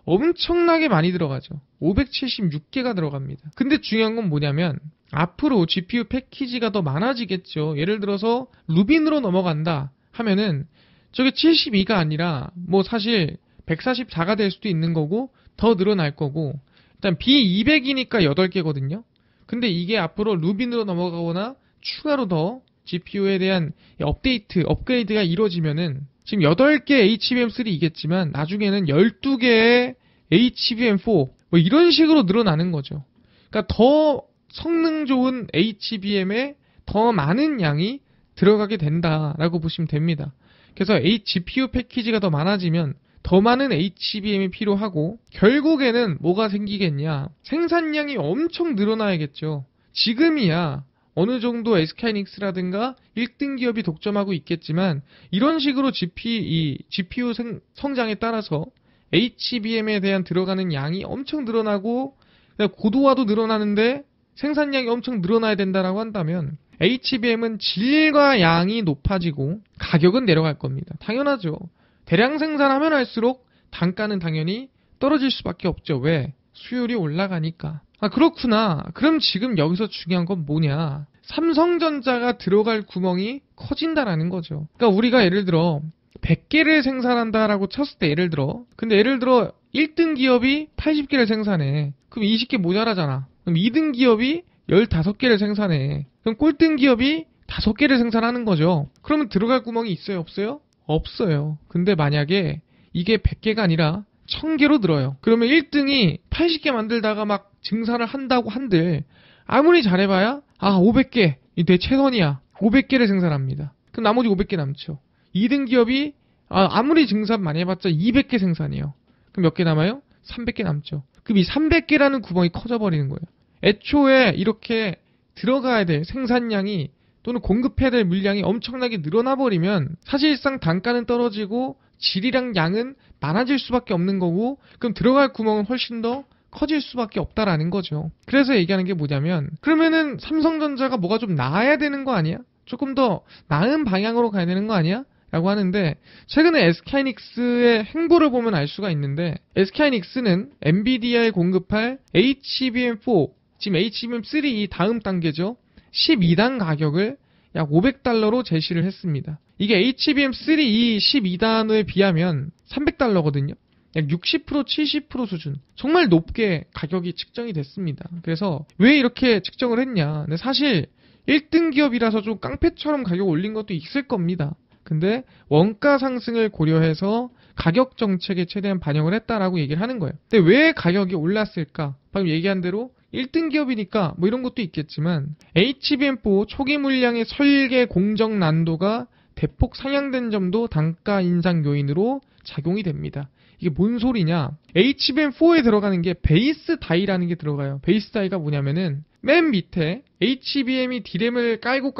엄청나게 많이 들어가죠. 576개가 들어갑니다. 근데 중요한 건 뭐냐면 앞으로 GPU 패키지가 더 많아지겠죠. 예를 들어서 루빈으로 넘어간다 하면은 저게 72가 아니라 뭐 사실 144가 될 수도 있는 거고 더 늘어날 거고 일단 B200이니까 8개거든요. 근데 이게 앞으로 루빈으로 넘어가거나 추가로 더 GPU에 대한 업그레이드가 이루어지면은 지금 8개 HBM3이겠지만 나중에는 12개의 HBM4 뭐 이런 식으로 늘어나는 거죠. 그러니까 더 성능 좋은 HBM에 더 많은 양이 들어가게 된다라고 보시면 됩니다. 그래서 GPU 패키지가 더 많아지면 더 많은 HBM이 필요하고 결국에는 뭐가 생기겠냐? 생산량이 엄청 늘어나야겠죠. 지금이야 어느 정도 SK하이닉스라든가 1등 기업이 독점하고 있겠지만 이런 식으로 GPU 성장에 따라서 HBM에 대한 들어가는 양이 엄청 늘어나고 고도화도 늘어나는데 생산량이 엄청 늘어나야 된다라고 한다면 HBM은 질과 양이 높아지고 가격은 내려갈 겁니다. 당연하죠. 대량 생산하면 할수록 단가는 당연히 떨어질 수밖에 없죠. 왜? 수율이 올라가니까. 아, 그렇구나. 그럼 지금 여기서 중요한 건 뭐냐? 삼성전자가 들어갈 구멍이 커진다라는 거죠. 그러니까 우리가 예를 들어 100개를 생산한다라고 쳤을 때 예를 들어 1등 기업이 80개를 생산해. 그럼 20개 모자라잖아. 그럼 2등 기업이 15개를 생산해. 그럼 꼴등 기업이 5개를 생산하는 거죠. 그러면 들어갈 구멍이 있어요? 없어요? 없어요. 근데 만약에 이게 100개가 아니라 1000개로 늘어요. 그러면 1등이 80개 만들다가 막 증산을 한다고 한들 아무리 잘해봐야 500개 내 최선이야. 500개를 생산합니다. 그럼 나머지 500개 남죠. 2등 기업이 아무리 증산 많이 해봤자 200개 생산해요. 그럼 몇 개 남아요? 300개 남죠. 그럼 이 300개라는 구멍이 커져버리는 거예요. 애초에 이렇게 들어가야 될 생산량이 또는 공급해야 될 물량이 엄청나게 늘어나 버리면 사실상 단가는 떨어지고 질이랑 양은 많아질 수밖에 없는 거고 그럼 들어갈 구멍은 훨씬 더 커질 수밖에 없다라는 거죠. 그래서 얘기하는 게 뭐냐면 그러면은 삼성전자가 뭐가 좀 나아야 되는 거 아니야? 조금 더 나은 방향으로 가야 되는 거 아니야? 라고 하는데 최근에 SK하이닉스의 행보를 보면 알 수가 있는데 SK하이닉스는 엔비디아에 공급할 HBM4 지금 HBM3 다음 단계죠. 12단 가격을 약 $500로 제시를 했습니다. 이게 HBM3 12단에 비하면 $300거든요. 약 60%, 70% 수준. 정말 높게 가격이 측정이 됐습니다. 그래서 왜 이렇게 측정을 했냐. 근데 사실 1등 기업이라서 좀 깡패처럼 가격 올린 것도 있을 겁니다. 근데 원가 상승을 고려해서 가격 정책에 최대한 반영을 했다라고 얘기를 하는 거예요. 근데 왜 가격이 올랐을까? 방금 얘기한 대로 1등 기업이니까 뭐 이런 것도 있겠지만 HBM4 초기 물량의 설계 공정 난도가 대폭 상향된 점도 단가 인상 요인으로 작용이 됩니다. 이게 뭔 소리냐? HBM4에 들어가는 게 베이스 다이라는 게 들어가요. 베이스 다이가 뭐냐면은 맨 밑에 HBM이 D램을 깔고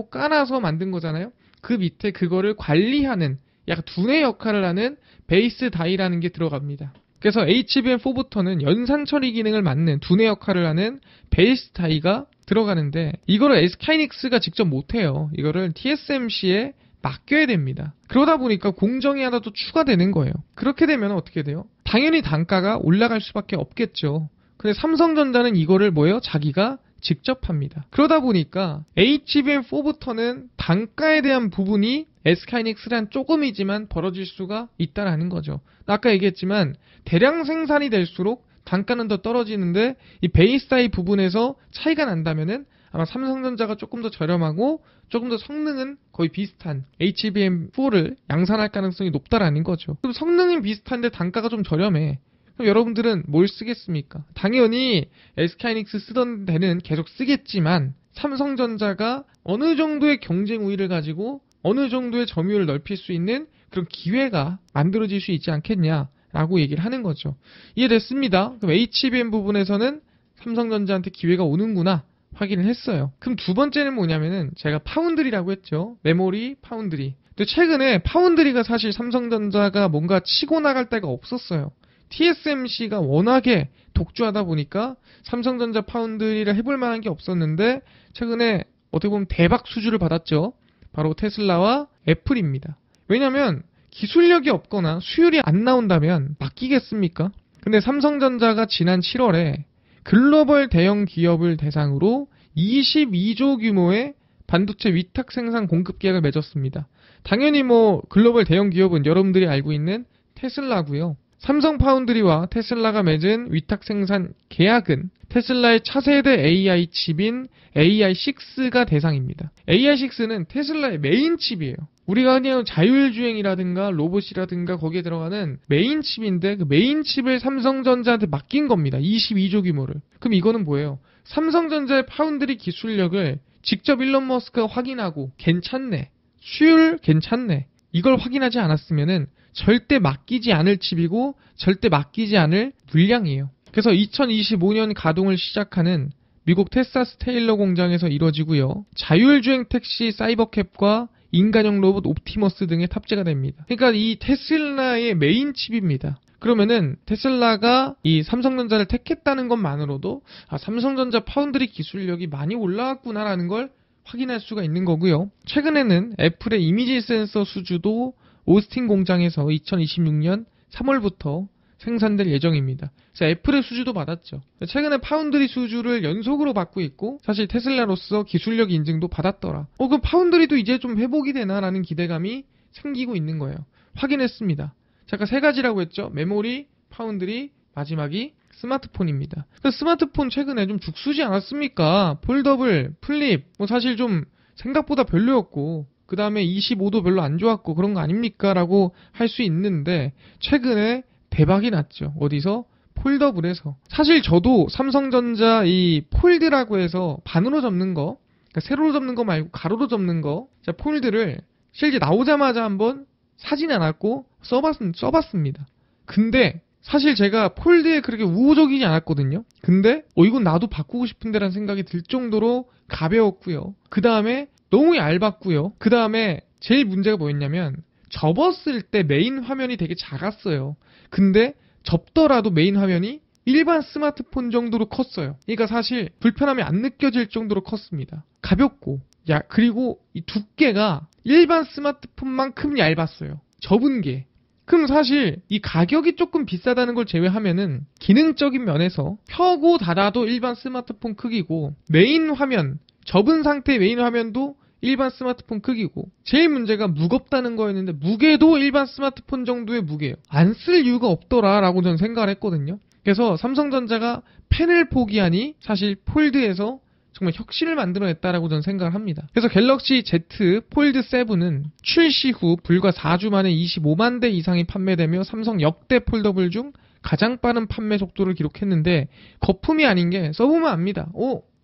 까놔서 만든 거잖아요. 그 밑에 그거를 관리하는 약간 두뇌 역할을 하는 베이스 다이라는 게 들어갑니다. 그래서 HBM4부터는 연산 처리 기능을 맡는 두뇌 역할을 하는 베이스 다이가 들어가는데 이거를 SK하이닉스가 직접 못해요. 이거를 TSMC에 맡겨야 됩니다. 그러다 보니까 공정이 하나 더 추가되는 거예요. 그렇게 되면 어떻게 돼요? 당연히 단가가 올라갈 수밖에 없겠죠. 근데 삼성전자는 이거를 자기가 직접 합니다. 그러다 보니까 HBM4부터는 단가에 대한 부분이 SK하이닉스란 조금이지만 벌어질 수가 있다라는 거죠. 아까 얘기했지만 대량 생산이 될수록 단가는 더 떨어지는데 이 베이스 타입 부분에서 차이가 난다면은 아마 삼성전자가 조금 더 저렴하고 조금 더 성능은 거의 비슷한 HBM4를 양산할 가능성이 높다라는 거죠. 그럼 성능이 비슷한데 단가가 좀 저렴해. 그럼 여러분들은 뭘 쓰겠습니까? 당연히 SK하이닉스 쓰던 데는 계속 쓰겠지만 삼성전자가 어느 정도의 경쟁 우위를 가지고 어느 정도의 점유율을 넓힐 수 있는 그런 기회가 만들어질 수 있지 않겠냐라고 얘기를 하는 거죠. 이해됐습니다. 그럼 HBM 부분에서는 삼성전자한테 기회가 오는구나 확인을 했어요. 그럼 두 번째는 뭐냐면은 제가 파운드리라고 했죠. 메모리 파운드리. 근데 최근에 파운드리가 사실 삼성전자가 뭔가 치고 나갈 데가 없었어요. TSMC가 워낙에 독주하다 보니까 삼성전자 파운드리를 해볼 만한 게 없었는데 최근에 어떻게 보면 대박 수주를 받았죠. 바로 테슬라와 애플입니다. 왜냐면 기술력이 없거나 수율이 안 나온다면 맡기겠습니까? 근데 삼성전자가 지난 7월에 글로벌 대형 기업을 대상으로 22조 규모의 반도체 위탁 생산 공급 계약을 맺었습니다. 당연히 글로벌 대형 기업은 여러분들이 알고 있는 테슬라고요. 삼성 파운드리와 테슬라가 맺은 위탁 생산 계약은 테슬라의 차세대 AI 칩인 AI6가 대상입니다. AI6는 테슬라의 메인 칩이에요. 우리가 그냥 자율주행이라든가 로봇이라든가 거기에 들어가는 메인 칩인데 그 메인 칩을 삼성전자한테 맡긴 겁니다. 22조 규모를. 그럼 이거는 뭐예요? 삼성전자의 파운드리 기술력을 직접 일론 머스크가 확인하고 괜찮네. 수율 괜찮네. 이걸 확인하지 않았으면은 절대 맡기지 않을 칩이고 절대 맡기지 않을 물량이에요. 그래서 2025년 가동을 시작하는 미국 텍사스 테일러 공장에서 이루어지고요. 자율주행 택시 사이버캡과 인간형 로봇 옵티머스 등에 탑재가 됩니다. 그러니까 이 테슬라의 메인 칩입니다. 그러면은 테슬라가 이 삼성전자를 택했다는 것만으로도 삼성전자 파운드리 기술력이 많이 올라왔구나라는 걸 확인할 수가 있는 거고요. 최근에는 애플의 이미지 센서 수주도 오스틴 공장에서 2026년 3월부터 생산될 예정입니다. 그래서 애플의 수주도 받았죠. 최근에 파운드리 수주를 연속으로 받고 있고 사실 테슬라로서 기술력 인증도 받았더라. 그럼 파운드리도 이제 좀 회복이 되나라는 기대감이 생기고 있는 거예요. 확인했습니다. 잠깐 세 가지라고 했죠. 메모리, 파운드리, 마지막이 스마트폰입니다. 스마트폰 최근에 좀 죽수지 않았습니까? 폴더블, 플립, 사실 좀 생각보다 별로였고 그 다음에 25도 별로 안 좋았고 그런 거 아닙니까? 라고 할 수 있는데 최근에 대박이 났죠. 어디서? 폴더블에서. 사실 저도 삼성전자 이 폴드라고 해서 반으로 접는 거, 그러니까 세로로 접는 거 말고 가로로 접는 거, 폴드를 실제 나오자마자 한번 사진 않았고 써봤습니다. 근데 사실 제가 폴드에 그렇게 우호적이지 않았거든요. 근데 이건 나도 바꾸고 싶은데라는 생각이 들 정도로 가벼웠고요. 그 다음에 너무 얇았고요. 그 다음에 제일 문제가 뭐였냐면 접었을 때 메인 화면이 되게 작았어요. 근데 접더라도 메인 화면이 일반 스마트폰 정도로 컸어요. 그러니까 사실 불편함이 안 느껴질 정도로 컸습니다. 가볍고 그리고 이 두께가 일반 스마트폰만큼 얇았어요. 접은 게. 그럼 사실 이 가격이 조금 비싸다는 걸 제외하면은 기능적인 면에서 펴고 닫아도 일반 스마트폰 크기고 메인 화면, 접은 상태의 메인 화면도 일반 스마트폰 크기고 제일 문제가 무겁다는 거였는데 무게도 일반 스마트폰 정도의 무게예요. 안 쓸 이유가 없더라라고 저는 생각을 했거든요. 그래서 삼성전자가 펜을 포기하니 사실 폴드에서 정말 혁신을 만들어냈다라고 저는 생각을 합니다. 그래서 갤럭시 Z 폴드 7은 출시 후 불과 4주 만에 25만 대 이상이 판매되며 삼성 역대 폴더블 중 가장 빠른 판매 속도를 기록했는데 거품이 아닌 게 써보면 압니다.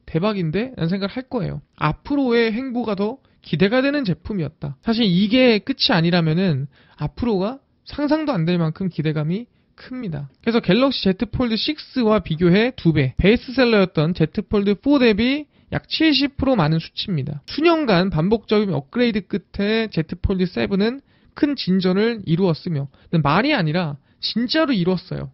대박인데? 라는 생각을 할 거예요. 앞으로의 행보가 더 기대가 되는 제품이었다. 사실 이게 끝이 아니라면은 앞으로가 상상도 안 될 만큼 기대감이 큽니다. 그래서 갤럭시 Z 폴드 6와 비교해 2배, 베스트셀러였던 Z 폴드 4 대비 약 70% 많은 수치입니다. 수년간 반복적인 업그레이드 끝에 Z 폴드 7은 큰 진전을 이루었으며 말이 아니라 진짜로 이뤘어요.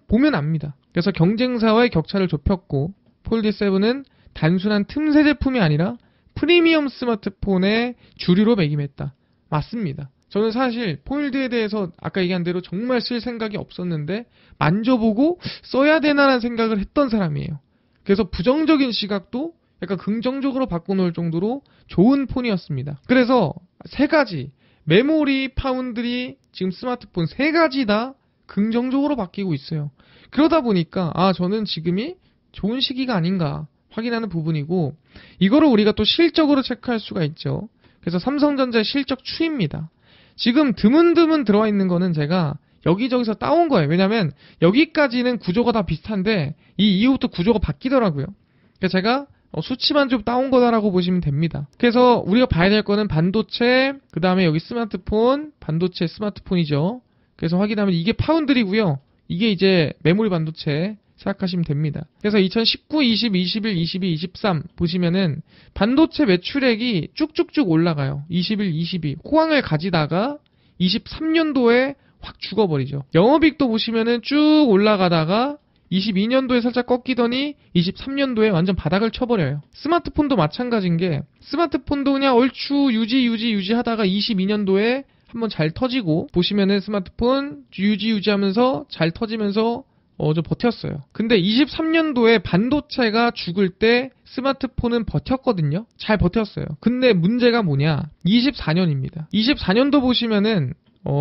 보면 압니다. 그래서 경쟁사와의 격차를 좁혔고 폴드 7은 단순한 틈새 제품이 아니라 프리미엄 스마트폰의 주류로 매김했다. 맞습니다. 저는 사실 폴드에 대해서 아까 얘기한 대로 정말 쓸 생각이 없었는데 만져보고 써야 되나라는 생각을 했던 사람이에요. 그래서 부정적인 시각도 약간 긍정적으로 바꿔놓을 정도로 좋은 폰이었습니다. 그래서 세 가지, 메모리, 파운드리, 지금 스마트폰 세 가지 다 긍정적으로 바뀌고 있어요. 그러다 보니까 저는 지금이 좋은 시기가 아닌가 확인하는 부분이고, 이거를 우리가 또 실적으로 체크할 수가 있죠. 그래서 삼성전자의 실적 추이입니다. 지금 드문드문 들어와 있는 거는 제가 여기저기서 따온 거예요. 왜냐면 여기까지는 구조가 다 비슷한데 이 이후부터 구조가 바뀌더라고요. 그래서 제가 수치만 좀 따온 거다라고 보시면 됩니다. 그래서 우리가 봐야 될 거는 반도체, 그 다음에 여기 스마트폰, 반도체 스마트폰이죠. 그래서 확인하면 이게 파운드리고요. 이게 이제 메모리 반도체 생각하시면 됩니다. 그래서 2019, 20, 21, 22, 23 보시면은 반도체 매출액이 쭉쭉쭉 올라가요. 21, 22 호황을 가지다가 23년도에 확 죽어버리죠. 영업이익도 보시면은 쭉 올라가다가 22년도에 살짝 꺾이더니 23년도에 완전 바닥을 쳐버려요. 스마트폰도 마찬가지인 게, 스마트폰도 그냥 얼추 유지 하다가 22년도에 한번 잘 터지고, 보시면은 스마트폰 유지하면서 잘 터지면서 좀 버텼어요. 근데 23년도에 반도체가 죽을 때 스마트폰은 버텼거든요. 잘 버텼어요. 근데 문제가 뭐냐, 24년입니다. 24년도 보시면은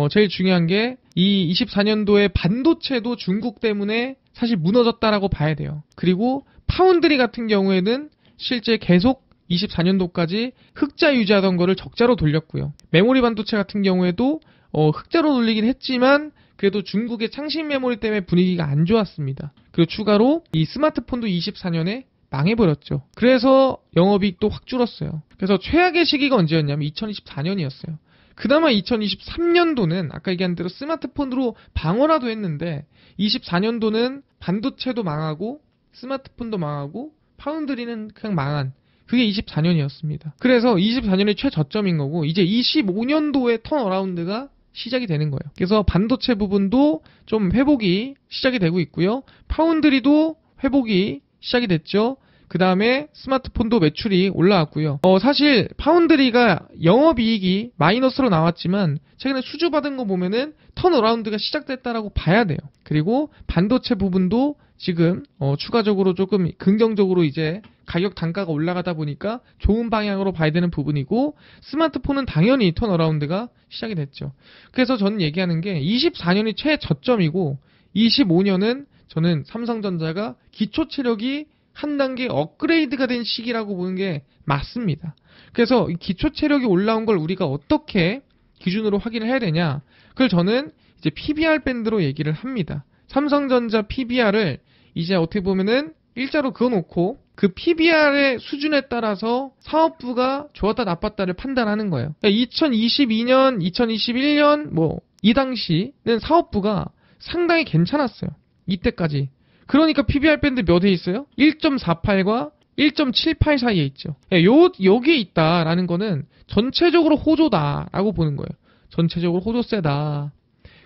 제일 중요한 게 이 24년도에 반도체도 중국 때문에 사실 무너졌다라고 봐야 돼요. 그리고 파운드리 같은 경우에는 실제 계속 24년도까지 흑자 유지하던 거를 적자로 돌렸고요. 메모리 반도체 같은 경우에도 흑자로 돌리긴 했지만 그래도 중국의 창신 메모리 때문에 분위기가 안 좋았습니다. 그리고 추가로 이 스마트폰도 24년에 망해버렸죠. 그래서 영업이익도 확 줄었어요. 그래서 최악의 시기가 언제였냐면 2024년이었어요. 그나마 2023년도는 아까 얘기한 대로 스마트폰으로 방어라도 했는데, 24년도는 반도체도 망하고 스마트폰도 망하고 파운드리는 그냥 망한, 그게 24년이었습니다. 그래서 24년이 최저점인 거고, 이제 25년도에 턴어라운드가 시작이 되는 거예요. 그래서 반도체 부분도 좀 회복이 시작이 되고 있고요. 파운드리도 회복이 시작이 됐죠. 그 다음에 스마트폰도 매출이 올라왔고요. 사실 파운드리가 영업이익이 마이너스로 나왔지만 최근에 수주받은 거 보면은 턴어라운드가 시작됐다라고 봐야 돼요. 그리고 반도체 부분도 지금 추가적으로 조금 긍정적으로 이제 가격 단가가 올라가다 보니까 좋은 방향으로 봐야 되는 부분이고, 스마트폰은 당연히 턴어라운드가 시작이 됐죠. 그래서 저는 얘기하는 게 24년이 최저점이고 25년은 저는 삼성전자가 기초 체력이 한 단계 업그레이드가 된 시기라고 보는 게 맞습니다. 그래서 이 기초 체력이 올라온 걸 우리가 어떻게 기준으로 확인을 해야 되냐, 그걸 저는 이제 PBR 밴드로 얘기를 합니다. 삼성전자 PBR을 이제 어떻게 보면은 일자로 그어놓고 그 PBR의 수준에 따라서 사업부가 좋았다 나빴다를 판단하는 거예요. 2022년, 2021년 이 당시는 사업부가 상당히 괜찮았어요. 이때까지. 그러니까 PBR 밴드 몇 에 있어요? 1.48과 1.78 사이에 있죠. 여기에 있다라는 거는 전체적으로 호조다라고 보는 거예요. 전체적으로 호조 세다.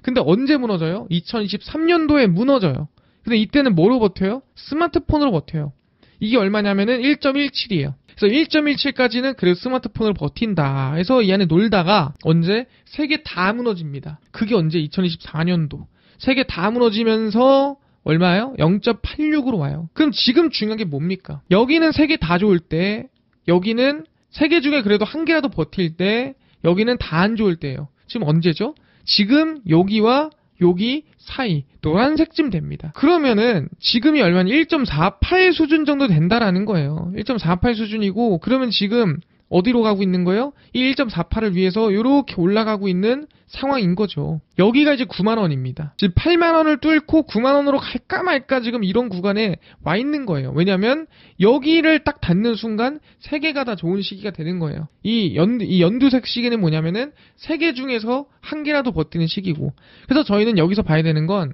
근데 언제 무너져요? 2023년도에 무너져요. 근데 이때는 뭐로 버텨요? 스마트폰으로 버텨요. 이게 얼마냐면은 1.17이에요. 그래서 1.17까지는 그래도 스마트폰을 버틴다 해서 이 안에 놀다가 언제? 세 개 다 무너집니다. 그게 언제? 2024년도. 세 개 다 무너지면서 얼마예요? 0.86으로 와요. 그럼 지금 중요한 게 뭡니까? 여기는 세 개 다 좋을 때, 여기는 세 개 중에 그래도 한 개라도 버틸 때, 여기는 다 안 좋을 때예요. 지금 언제죠? 지금 여기와 여기 사이 노란색쯤 됩니다. 그러면은 지금이 얼마냐? 1.48 수준 정도 된다라는 거예요. 1.48 수준이고, 그러면 지금 어디로 가고 있는 거예요? 이 1.48을 위해서 이렇게 올라가고 있는 상황인 거죠. 여기가 이제 9만 원입니다. 지금 8만 원을 뚫고 9만 원으로 갈까 말까 지금 이런 구간에 와 있는 거예요. 왜냐면 여기를 딱 닿는 순간 세 개가 다 좋은 시기가 되는 거예요. 이 연두색 시기는 뭐냐면은 세 개 중에서 한 개라도 버티는 시기고. 그래서 저희는 여기서 봐야 되는 건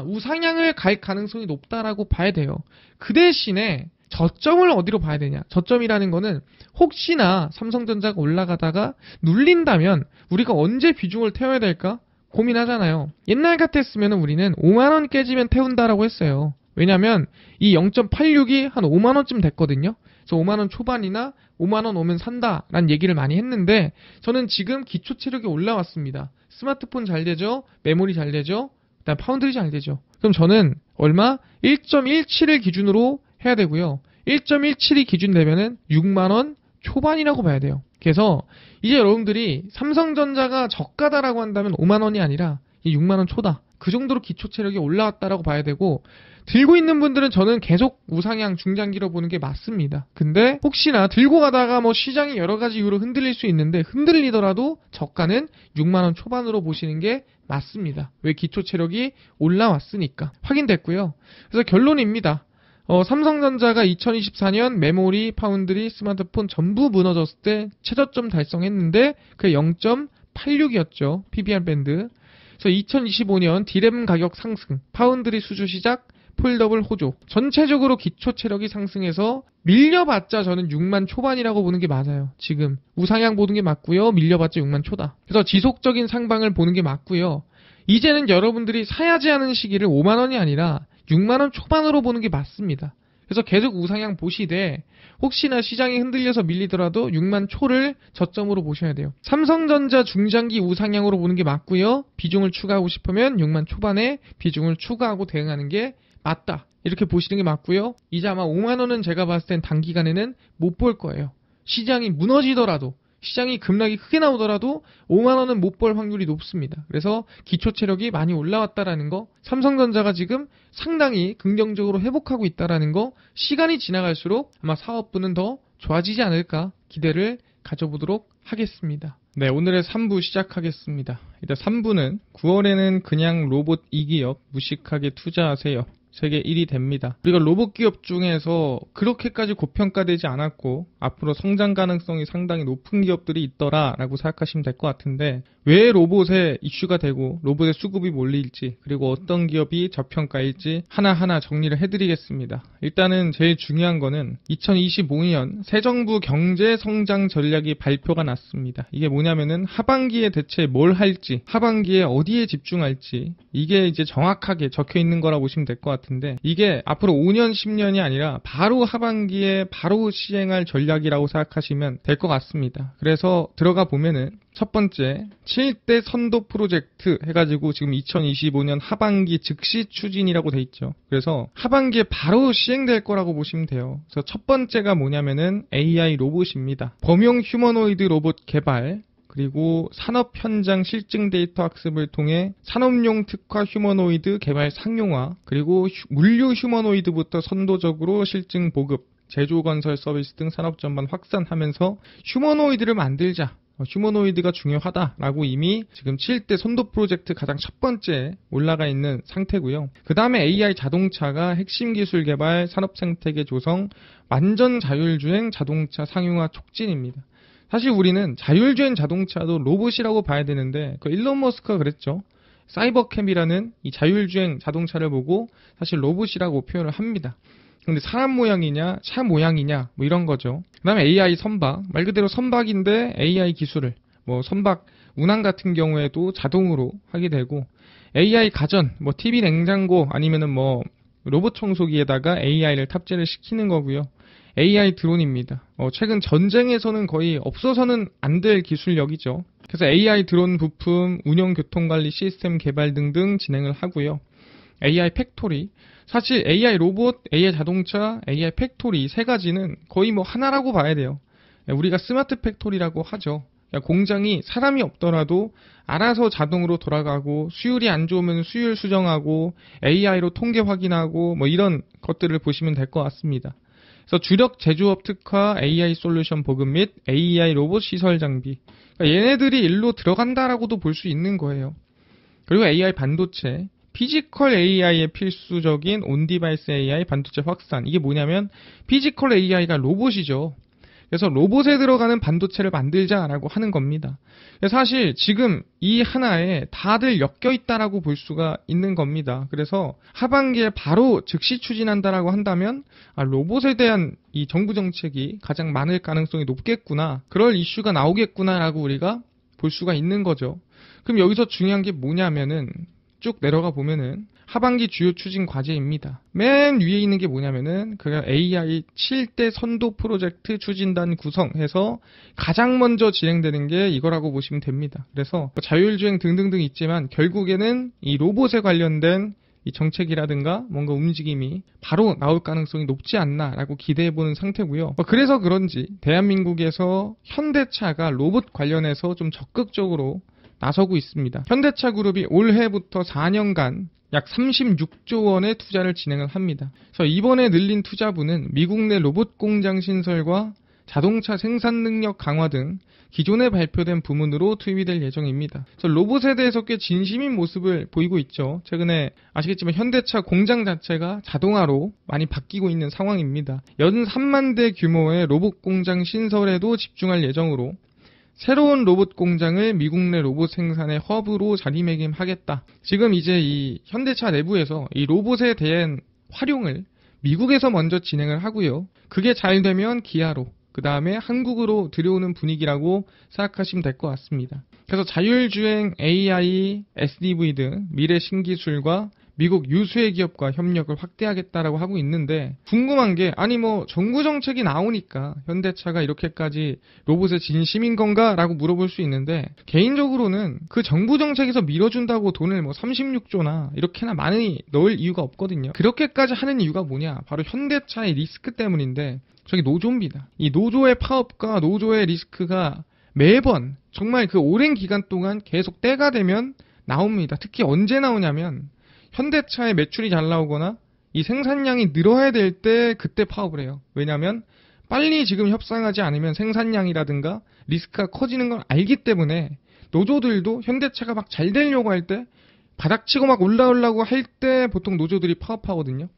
우상향을 갈 가능성이 높다라고 봐야 돼요. 그 대신에 저점을 어디로 봐야 되냐? 저점이라는 거는 혹시나 삼성전자가 올라가다가 눌린다면 우리가 언제 비중을 태워야 될까 고민하잖아요. 옛날 같았으면 우리는 5만원 깨지면 태운다라고 했어요. 왜냐면 이 0.86이 한 5만원쯤 됐거든요. 그래서 5만원 초반이나 5만원 오면 산다라는 얘기를 많이 했는데, 저는 지금 기초 체력이 올라왔습니다. 스마트폰 잘 되죠? 메모리 잘 되죠? 그다음 파운드리 잘 되죠? 그럼 저는 얼마? 1.17을 기준으로 해야 되고요. 1.17이 기준 되면은 6만원 초반이라고 봐야 돼요. 그래서 이제 여러분들이 삼성전자가 저가다라고 한다면 5만원이 아니라 이 6만원 초다. 그 정도로 기초 체력이 올라왔다라고 봐야 되고, 들고 있는 분들은 저는 계속 우상향 중장기로 보는 게 맞습니다. 근데 혹시나 들고 가다가 뭐 시장이 여러 가지 이유로 흔들릴 수 있는데, 흔들리더라도 저가는 6만원 초반으로 보시는 게 맞습니다. 왜? 기초 체력이 올라왔으니까. 확인됐고요. 그래서 결론입니다. 삼성전자가 2024년 메모리, 파운드리, 스마트폰 전부 무너졌을 때 최저점 달성했는데 그게 0.86이었죠. PBR 밴드. 그래서 2025년 디램 가격 상승, 파운드리 수주 시작, 폴더블 호조. 전체적으로 기초 체력이 상승해서 밀려봤자 저는 6만 초반이라고 보는 게 맞아요. 지금 우상향 보는 게 맞고요. 밀려봤자 6만 초다. 그래서 지속적인 상방을 보는 게 맞고요. 이제는 여러분들이 사야지 하는 시기를 5만 원이 아니라 6만 원 초반으로 보는 게 맞습니다. 그래서 계속 우상향 보시되 혹시나 시장이 흔들려서 밀리더라도 6만 초를 저점으로 보셔야 돼요. 삼성전자 중장기 우상향으로 보는 게 맞고요. 비중을 추가하고 싶으면 6만 초반에 비중을 추가하고 대응하는 게 맞다. 이렇게 보시는 게 맞고요. 이제 아마 5만 원은 제가 봤을 땐 단기간에는 못 볼 거예요. 시장이 무너지더라도, 시장이 급락이 크게 나오더라도 5만 원은 못 볼 확률이 높습니다. 그래서 기초 체력이 많이 올라왔다라는 거, 삼성전자가 지금 상당히 긍정적으로 회복하고 있다라는 거, 시간이 지나갈수록 아마 사업부는 더 좋아지지 않을까 기대를 가져보도록 하겠습니다. 네, 오늘의 3부 시작하겠습니다. 일단 3부는 9월에는 그냥 로봇 2기업 무식하게 투자하세요. 세계 1위 됩니다. 우리가 로봇 기업 중에서 그렇게까지 고평가되지 않았고 앞으로 성장 가능성이 상당히 높은 기업들이 있더라라고 생각하시면 될 것 같은데, 왜 로봇에 이슈가 되고 로봇의 수급이 몰릴지, 그리고 어떤 기업이 저평가일지 하나하나 정리를 해드리겠습니다. 일단은 제일 중요한 거는 2025년 새 정부 경제 성장 전략이 발표가 났습니다. 이게 뭐냐면은 하반기에 대체 뭘 할지, 하반기에 어디에 집중할지, 이게 이제 정확하게 적혀 있는 거라고 보시면 될 것 같은데, 이게 앞으로 5년, 10년이 아니라 바로 하반기에 바로 시행할 전략이라고 생각하시면 될 것 같습니다. 그래서 들어가 보면은 첫 번째, 7대 선도 프로젝트 해가지고 지금 2025년 하반기 즉시 추진이라고 돼 있죠. 그래서 하반기에 바로 시행될 거라고 보시면 돼요. 그래서 첫 번째가 뭐냐면은 AI 로봇입니다. 범용 휴머노이드 로봇 개발, 그리고 산업 현장 실증 데이터 학습을 통해 산업용 특화 휴머노이드 개발 상용화, 그리고 물류 휴머노이드부터 선도적으로 실증 보급, 제조 건설 서비스 등 산업 전반 확산하면서 휴머노이드를 만들자. 휴머노이드가 중요하다라고 이미 지금 7대 선도 프로젝트 가장 첫 번째 올라가 있는 상태고요. 그 다음에 AI 자동차가 핵심 기술 개발, 산업 생태계 조성, 완전 자율주행 자동차 상용화 촉진입니다. 사실 우리는 자율주행 자동차도 로봇이라고 봐야 되는데, 그 일론 머스크가 그랬죠. 사이버캠이라는 이 자율주행 자동차를 보고 사실 로봇이라고 표현을 합니다. 근데 사람 모양이냐, 차 모양이냐, 뭐 이런 거죠. 그 다음에 AI 선박, 말 그대로 선박인데 AI 기술을, 뭐 선박 운항 같은 경우에도 자동으로 하게 되고, AI 가전, 뭐 TV 냉장고 아니면은 뭐 로봇 청소기에다가 AI를 탑재를 시키는 거고요. AI 드론입니다. 최근 전쟁에서는 거의 없어서는 안 될 기술력이죠. 그래서 AI 드론 부품, 운영 교통관리 시스템 개발 등등 진행을 하고요. AI 팩토리, 사실 AI 로봇, AI 자동차, AI 팩토리 세 가지는 거의 뭐 하나라고 봐야 돼요. 우리가 스마트 팩토리라고 하죠. 공장이 사람이 없더라도 알아서 자동으로 돌아가고, 수율이 안 좋으면 수율 수정하고, AI로 통계 확인하고, 뭐 이런 것들을 보시면 될 것 같습니다. 그래서 주력 제조업 특화 AI 솔루션 보급 및 AI 로봇 시설 장비, 그러니까 얘네들이 일로 들어간다라고도 볼 수 있는 거예요. 그리고 AI 반도체, 피지컬 AI의 필수적인 온디바이스 AI 반도체 확산. 이게 뭐냐면 피지컬 AI가 로봇이죠. 그래서 로봇에 들어가는 반도체를 만들자라고 하는 겁니다. 사실 지금 이 하나에 다들 엮여 있다라고 볼 수가 있는 겁니다. 그래서 하반기에 바로 즉시 추진한다라고 한다면 로봇에 대한 이 정부 정책이 가장 많을 가능성이 높겠구나, 그럴 이슈가 나오겠구나라고 우리가 볼 수가 있는 거죠. 그럼 여기서 중요한 게 뭐냐면은 쭉 내려가 보면은 하반기 주요 추진 과제입니다. 맨 위에 있는 게 뭐냐면은 그 AI 7대 선도 프로젝트 추진단 구성해서 가장 먼저 진행되는 게 이거라고 보시면 됩니다. 그래서 자율주행 등등등 있지만 결국에는 이 로봇에 관련된 이 정책이라든가 뭔가 움직임이 바로 나올 가능성이 높지 않나라고 기대해보는 상태고요. 그래서 그런지 대한민국에서 현대차가 로봇 관련해서 좀 적극적으로 나서고 있습니다. 현대차 그룹이 올해부터 4년간 약 36조 원의 투자를 진행을 합니다. 그래서 이번에 늘린 투자분은 미국 내 로봇 공장 신설과 자동차 생산 능력 강화 등 기존에 발표된 부문으로 투입이 될 예정입니다. 그래서 로봇에 대해서 꽤 진심인 모습을 보이고 있죠. 최근에 아시겠지만 현대차 공장 자체가 자동화로 많이 바뀌고 있는 상황입니다. 연 3만 대 규모의 로봇 공장 신설에도 집중할 예정으로 새로운 로봇 공장을 미국 내 로봇 생산의 허브로 자리매김하겠다. 지금 이제 이 현대차 내부에서 이 로봇에 대한 활용을 미국에서 먼저 진행을 하고요. 그게 잘 되면 기아로, 그 다음에 한국으로 들여오는 분위기라고 생각하시면 될 것 같습니다. 그래서 자율주행, AI, SDV 등 미래 신기술과 미국 유수의 기업과 협력을 확대하겠다라고 하고 있는데, 궁금한 게 아니 정부 정책이 나오니까 현대차가 이렇게까지 로봇에 진심인 건가? 라고 물어볼 수 있는데, 개인적으로는 그 정부 정책에서 밀어준다고 돈을 36조나 이렇게나 많이 넣을 이유가 없거든요. 그렇게까지 하는 이유가 뭐냐? 바로 현대차의 리스크 때문인데, 저기 노조입니다. 이 노조의 파업과 노조의 리스크가 매번 정말 그 오랜 기간 동안 계속 때가 되면 나옵니다. 특히 언제 나오냐면 현대차의 매출이 잘 나오거나 이 생산량이 늘어야 될 때 그때 파업을 해요. 왜냐하면 빨리 지금 협상하지 않으면 생산량이라든가 리스크가 커지는 걸 알기 때문에 노조들도 현대차가 막 잘 되려고 할 때 바닥치고 막 올라오려고 할 때 보통 노조들이 파업하거든요.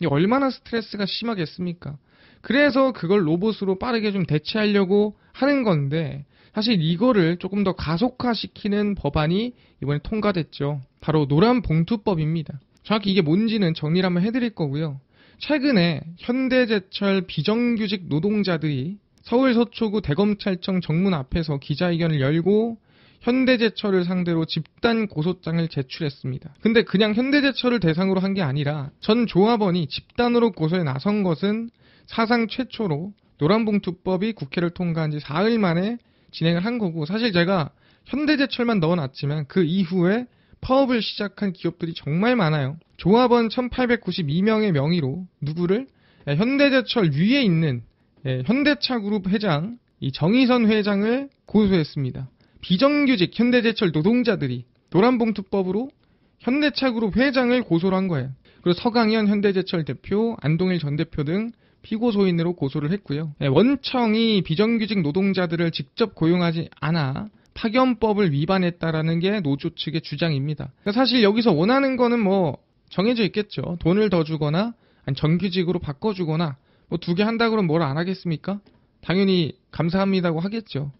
이 얼마나 스트레스가 심하겠습니까? 그래서 그걸 로봇으로 빠르게 좀 대체하려고 하는 건데, 사실 이거를 조금 더 가속화시키는 법안이 이번에 통과됐죠. 바로 노란봉투법입니다. 정확히 이게 뭔지는 정리를 한번 해드릴 거고요. 최근에 현대제철 비정규직 노동자들이 서울 서초구 대검찰청 정문 앞에서 기자회견을 열고 현대제철을 상대로 집단 고소장을 제출했습니다. 근데 그냥 현대제철을 대상으로 한 게 아니라 전 조합원이 집단으로 고소에 나선 것은 사상 최초로 노란봉투법이 국회를 통과한 지 4일 만에 진행을 한 거고, 사실 제가 현대제철만 넣어놨지만 그 이후에 파업을 시작한 기업들이 정말 많아요. 조합원 1892명의 명의로 누구를? 현대제철 위에 있는 현대차그룹 회장 이 정의선 회장을 고소했습니다. 비정규직 현대제철 노동자들이 노란봉투법으로 현대차그룹 회장을 고소를 한 거예요. 그리고 서강현 현대제철 대표, 안동일 전 대표 등 피고소인으로 고소를 했고요. 원청이 비정규직 노동자들을 직접 고용하지 않아 파견법을 위반했다라는 게 노조 측의 주장입니다. 사실 여기서 원하는 거는 정해져 있겠죠. 돈을 더 주거나 아니 정규직으로 바꿔주거나 두 개 한다 그러면 뭘 안 하겠습니까? 당연히 감사합니다고 하겠죠.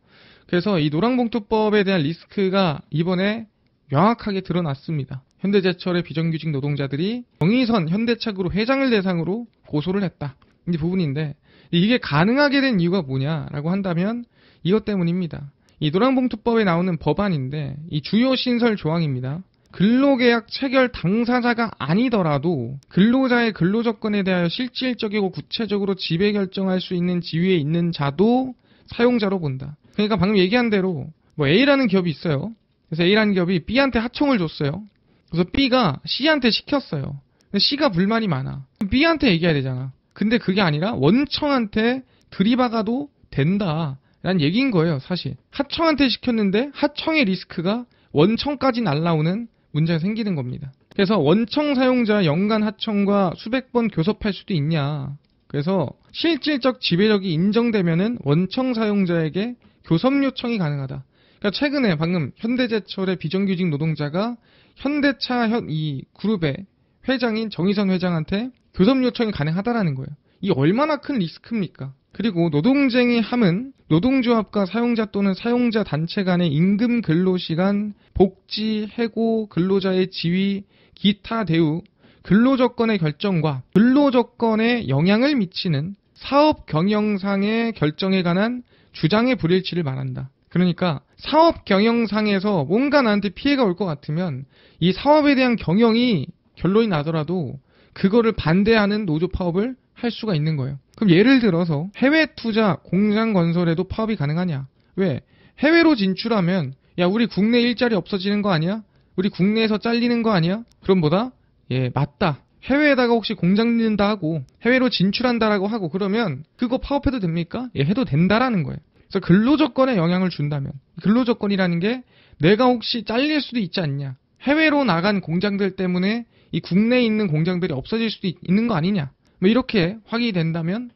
그래서 이 노란봉투법에 대한 리스크가 이번에 명확하게 드러났습니다. 현대제철의 비정규직 노동자들이 정의선 현대차그룹 회장을 대상으로 고소를 했다. 이 부분인데, 이게 가능하게 된 이유가 뭐냐라고 한다면 이것 때문입니다. 이 노란봉투법에 나오는 법안인데 이 주요 신설 조항입니다. 근로계약 체결 당사자가 아니더라도 근로자의 근로조건에 대하여 실질적이고 구체적으로 지배 결정할 수 있는 지위에 있는 자도 사용자로 본다. 그러니까 방금 얘기한 대로 A라는 기업이 있어요. 그래서 A라는 기업이 B한테 하청을 줬어요. 그래서 B가 C한테 시켰어요. 근데 C가 불만이 많아. B한테 얘기해야 되잖아. 근데 그게 아니라 원청한테 들이박아도 된다라는 얘기인 거예요, 사실. 하청한테 시켰는데 하청의 리스크가 원청까지 날라오는 문제가 생기는 겁니다. 그래서 원청 사용자 연간 하청과 수백 번 교섭할 수도 있냐. 그래서 실질적 지배력이 인정되면은 원청 사용자에게 교섭 요청이 가능하다. 그러니까 최근에 방금 현대제철의 비정규직 노동자가 현대차 이 그룹의 회장인 정의선 회장한테 교섭 요청이 가능하다라는 거예요. 이 얼마나 큰 리스크입니까? 그리고 노동쟁의 함은 노동조합과 사용자 또는 사용자 단체 간의 임금 근로시간, 복지, 해고, 근로자의 지위, 기타 대우, 근로조건의 결정과 근로조건에 영향을 미치는 사업 경영상의 결정에 관한 주장의 불일치를 말한다. 그러니까 사업 경영상에서 뭔가 나한테 피해가 올 것 같으면 이 사업에 대한 경영이 결론이 나더라도 그거를 반대하는 노조 파업을 할 수가 있는 거예요. 그럼 예를 들어서 해외 투자, 공장 건설에도 파업이 가능하냐? 왜? 해외로 진출하면 야 우리 국내 일자리 없어지는 거 아니야? 우리 국내에서 잘리는 거 아니야? 그럼 뭐다? 예, 맞다. 해외에다가 혹시 공장 짓는다 하고 해외로 진출한다라고 하고 그러면 그거 파업해도 됩니까? 예, 해도 된다라는 거예요. 그래서 근로조건에 영향을 준다면 근로조건이라는 게 내가 혹시 잘릴 수도 있지 않냐. 해외로 나간 공장들 때문에 이 국내에 있는 공장들이 없어질 수도 있는 거 아니냐. 뭐 이렇게 확인이 된다면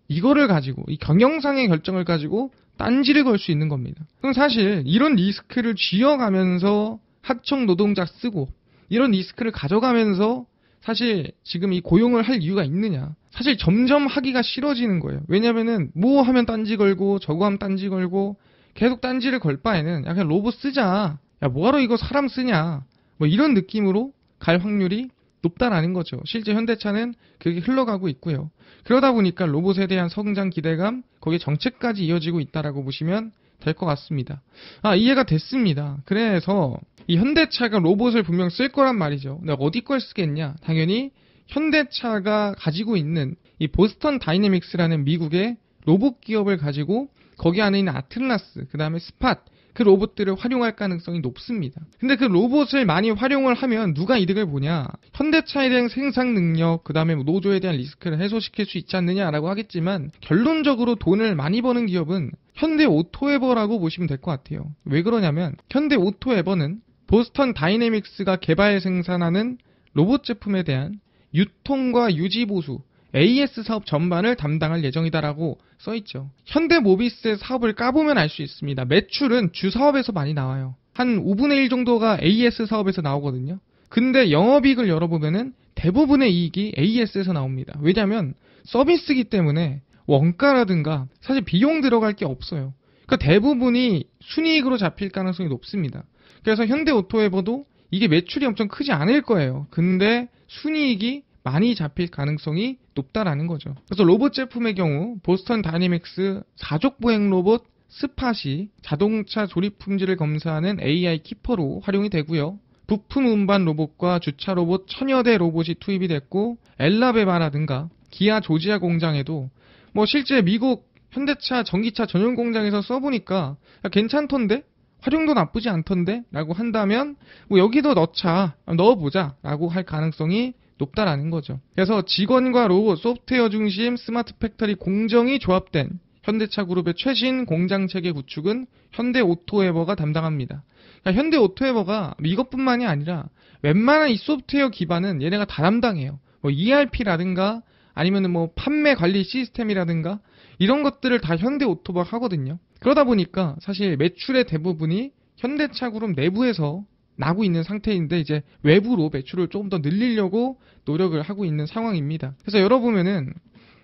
이거를 가지고 이 경영상의 결정을 가지고 딴지를 걸 수 있는 겁니다. 그럼 사실 이런 리스크를 쥐어가면서 하청 노동자 쓰고 이런 리스크를 가져가면서 사실 지금 이 고용을 할 이유가 있느냐. 사실 점점 하기가 싫어지는 거예요. 왜냐면은 뭐 하면 딴지 걸고 저거 하면 딴지 걸고 계속 딴지를 걸 바에는 야 그냥 로봇 쓰자. 야 뭐하러 이거 사람 쓰냐. 뭐 이런 느낌으로 갈 확률이 높다라는 거죠. 실제 현대차는 그게 흘러가고 있고요. 그러다 보니까 로봇에 대한 성장 기대감, 거기에 정책까지 이어지고 있다라고 보시면 될 것 같습니다. 이해가 됐습니다. 그래서 이 현대차가 로봇을 분명 쓸 거란 말이죠. 근데 어디 걸 쓰겠냐? 당연히 현대차가 가지고 있는 이 보스턴 다이내믹스라는 미국의 로봇 기업을 가지고 거기 안에 있는 아틀라스, 그 다음에 스팟, 그 로봇들을 활용할 가능성이 높습니다. 근데 그 로봇을 많이 활용을 하면 누가 이득을 보냐? 현대차에 대한 생산 능력, 그 다음에 노조에 대한 리스크를 해소시킬 수 있지 않느냐라고 하겠지만 결론적으로 돈을 많이 버는 기업은 현대 오토에버라고 보시면 될 것 같아요. 왜 그러냐면 현대 오토에버는 보스턴 다이내믹스가 개발 생산하는 로봇 제품에 대한 유통과 유지 보수, AS 사업 전반을 담당할 예정이다라고 써있죠. 현대모비스의 사업을 까보면 알 수 있습니다. 매출은 주사업에서 많이 나와요. 한 5분의 1 정도가 AS 사업에서 나오거든요. 근데 영업이익을 열어보면은 대부분의 이익이 AS에서 나옵니다. 왜냐면 서비스이기 때문에 원가라든가 사실 비용 들어갈 게 없어요. 그러니까 대부분이 순이익으로 잡힐 가능성이 높습니다. 그래서 현대오토에버도 이게 매출이 엄청 크지 않을 거예요. 근데 순이익이 많이 잡힐 가능성이 높다라는 거죠. 그래서 로봇 제품의 경우 보스턴 다이내믹스 사족 보행 로봇 스팟이 자동차 조립 품질을 검사하는 AI 키퍼로 활용이 되고요. 부품 운반 로봇과 주차 로봇 1000여 대 로봇이 투입이 됐고 엘라베바라든가 기아 조지아 공장에도 뭐 실제 미국 현대차 전기차 전용 공장에서 써보니까 괜찮던데? 활용도 나쁘지 않던데? 라고 한다면 뭐 여기도 넣어보자 라고 할 가능성이 높다라는 거죠. 그래서 직원과 로봇, 소프트웨어 중심 스마트 팩토리 공정이 조합된 현대차 그룹의 최신 공장 체계 구축은 현대오토에버가 담당합니다. 그러니까 현대오토에버가 이것뿐만이 아니라 웬만한 이 소프트웨어 기반은 얘네가 다 담당해요. 뭐 ERP라든가 아니면은 뭐 판매 관리 시스템이라든가 이런 것들을 다 현대오토버가 하거든요. 그러다 보니까 사실 매출의 대부분이 현대차 그룹 내부에서 나고 있는 상태인데 이제 외부로 매출을 조금 더 늘리려고 노력을 하고 있는 상황입니다. 그래서 열어보면은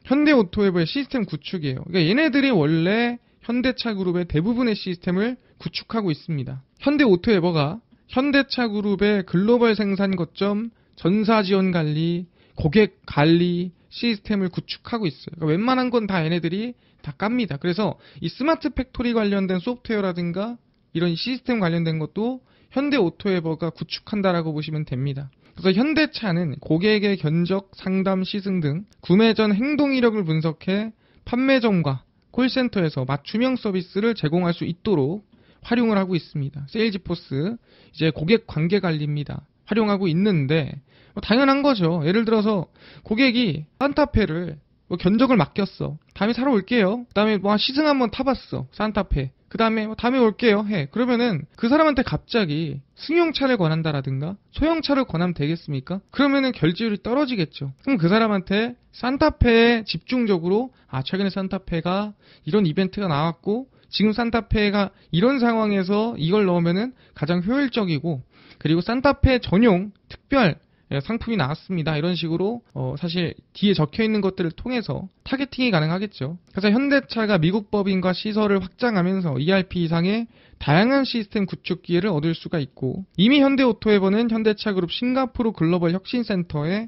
현대오토에버의 시스템 구축이에요. 그러니까 얘네들이 원래 현대차 그룹의 대부분의 시스템을 구축하고 있습니다. 현대오토에버가 현대차 그룹의 글로벌 생산 거점, 전사 지원 관리, 고객 관리 시스템을 구축하고 있어요. 그러니까 웬만한 건 다 얘네들이 다 깝니다. 그래서 이 스마트 팩토리 관련된 소프트웨어라든가 이런 시스템 관련된 것도 현대오토에버가 구축한다라고 보시면 됩니다. 그래서 현대차는 고객의 견적, 상담, 시승 등 구매 전 행동 이력을 분석해 판매점과 콜센터에서 맞춤형 서비스를 제공할 수 있도록 활용을 하고 있습니다. 세일즈포스, 이제 고객 관계 관리입니다. 활용하고 있는데 뭐 당연한 거죠. 예를 들어서 고객이 산타페를 뭐 견적을 맡겼어. 다음에 사러 올게요. 그 다음에 뭐 시승 한번 타봤어. 산타페. 그 다음에 다음에 올게요 해. 그러면은 그 사람한테 갑자기 승용차를 권한다라든가 소형차를 권하면 되겠습니까? 그러면은 결제율이 떨어지겠죠. 그럼 그 사람한테 산타페에 집중적으로 최근에 산타페가 이런 이벤트가 나왔고 지금 산타페가 이런 상황에서 이걸 넣으면은 가장 효율적이고 그리고 산타페 전용 특별 상품이 나왔습니다. 이런 식으로 사실 뒤에 적혀있는 것들을 통해서 타겟팅이 가능하겠죠. 그래서 현대차가 미국 법인과 시설을 확장하면서 ERP 이상의 다양한 시스템 구축 기회를 얻을 수가 있고 이미 현대오토에버는 현대차 그룹 싱가포르 글로벌 혁신센터에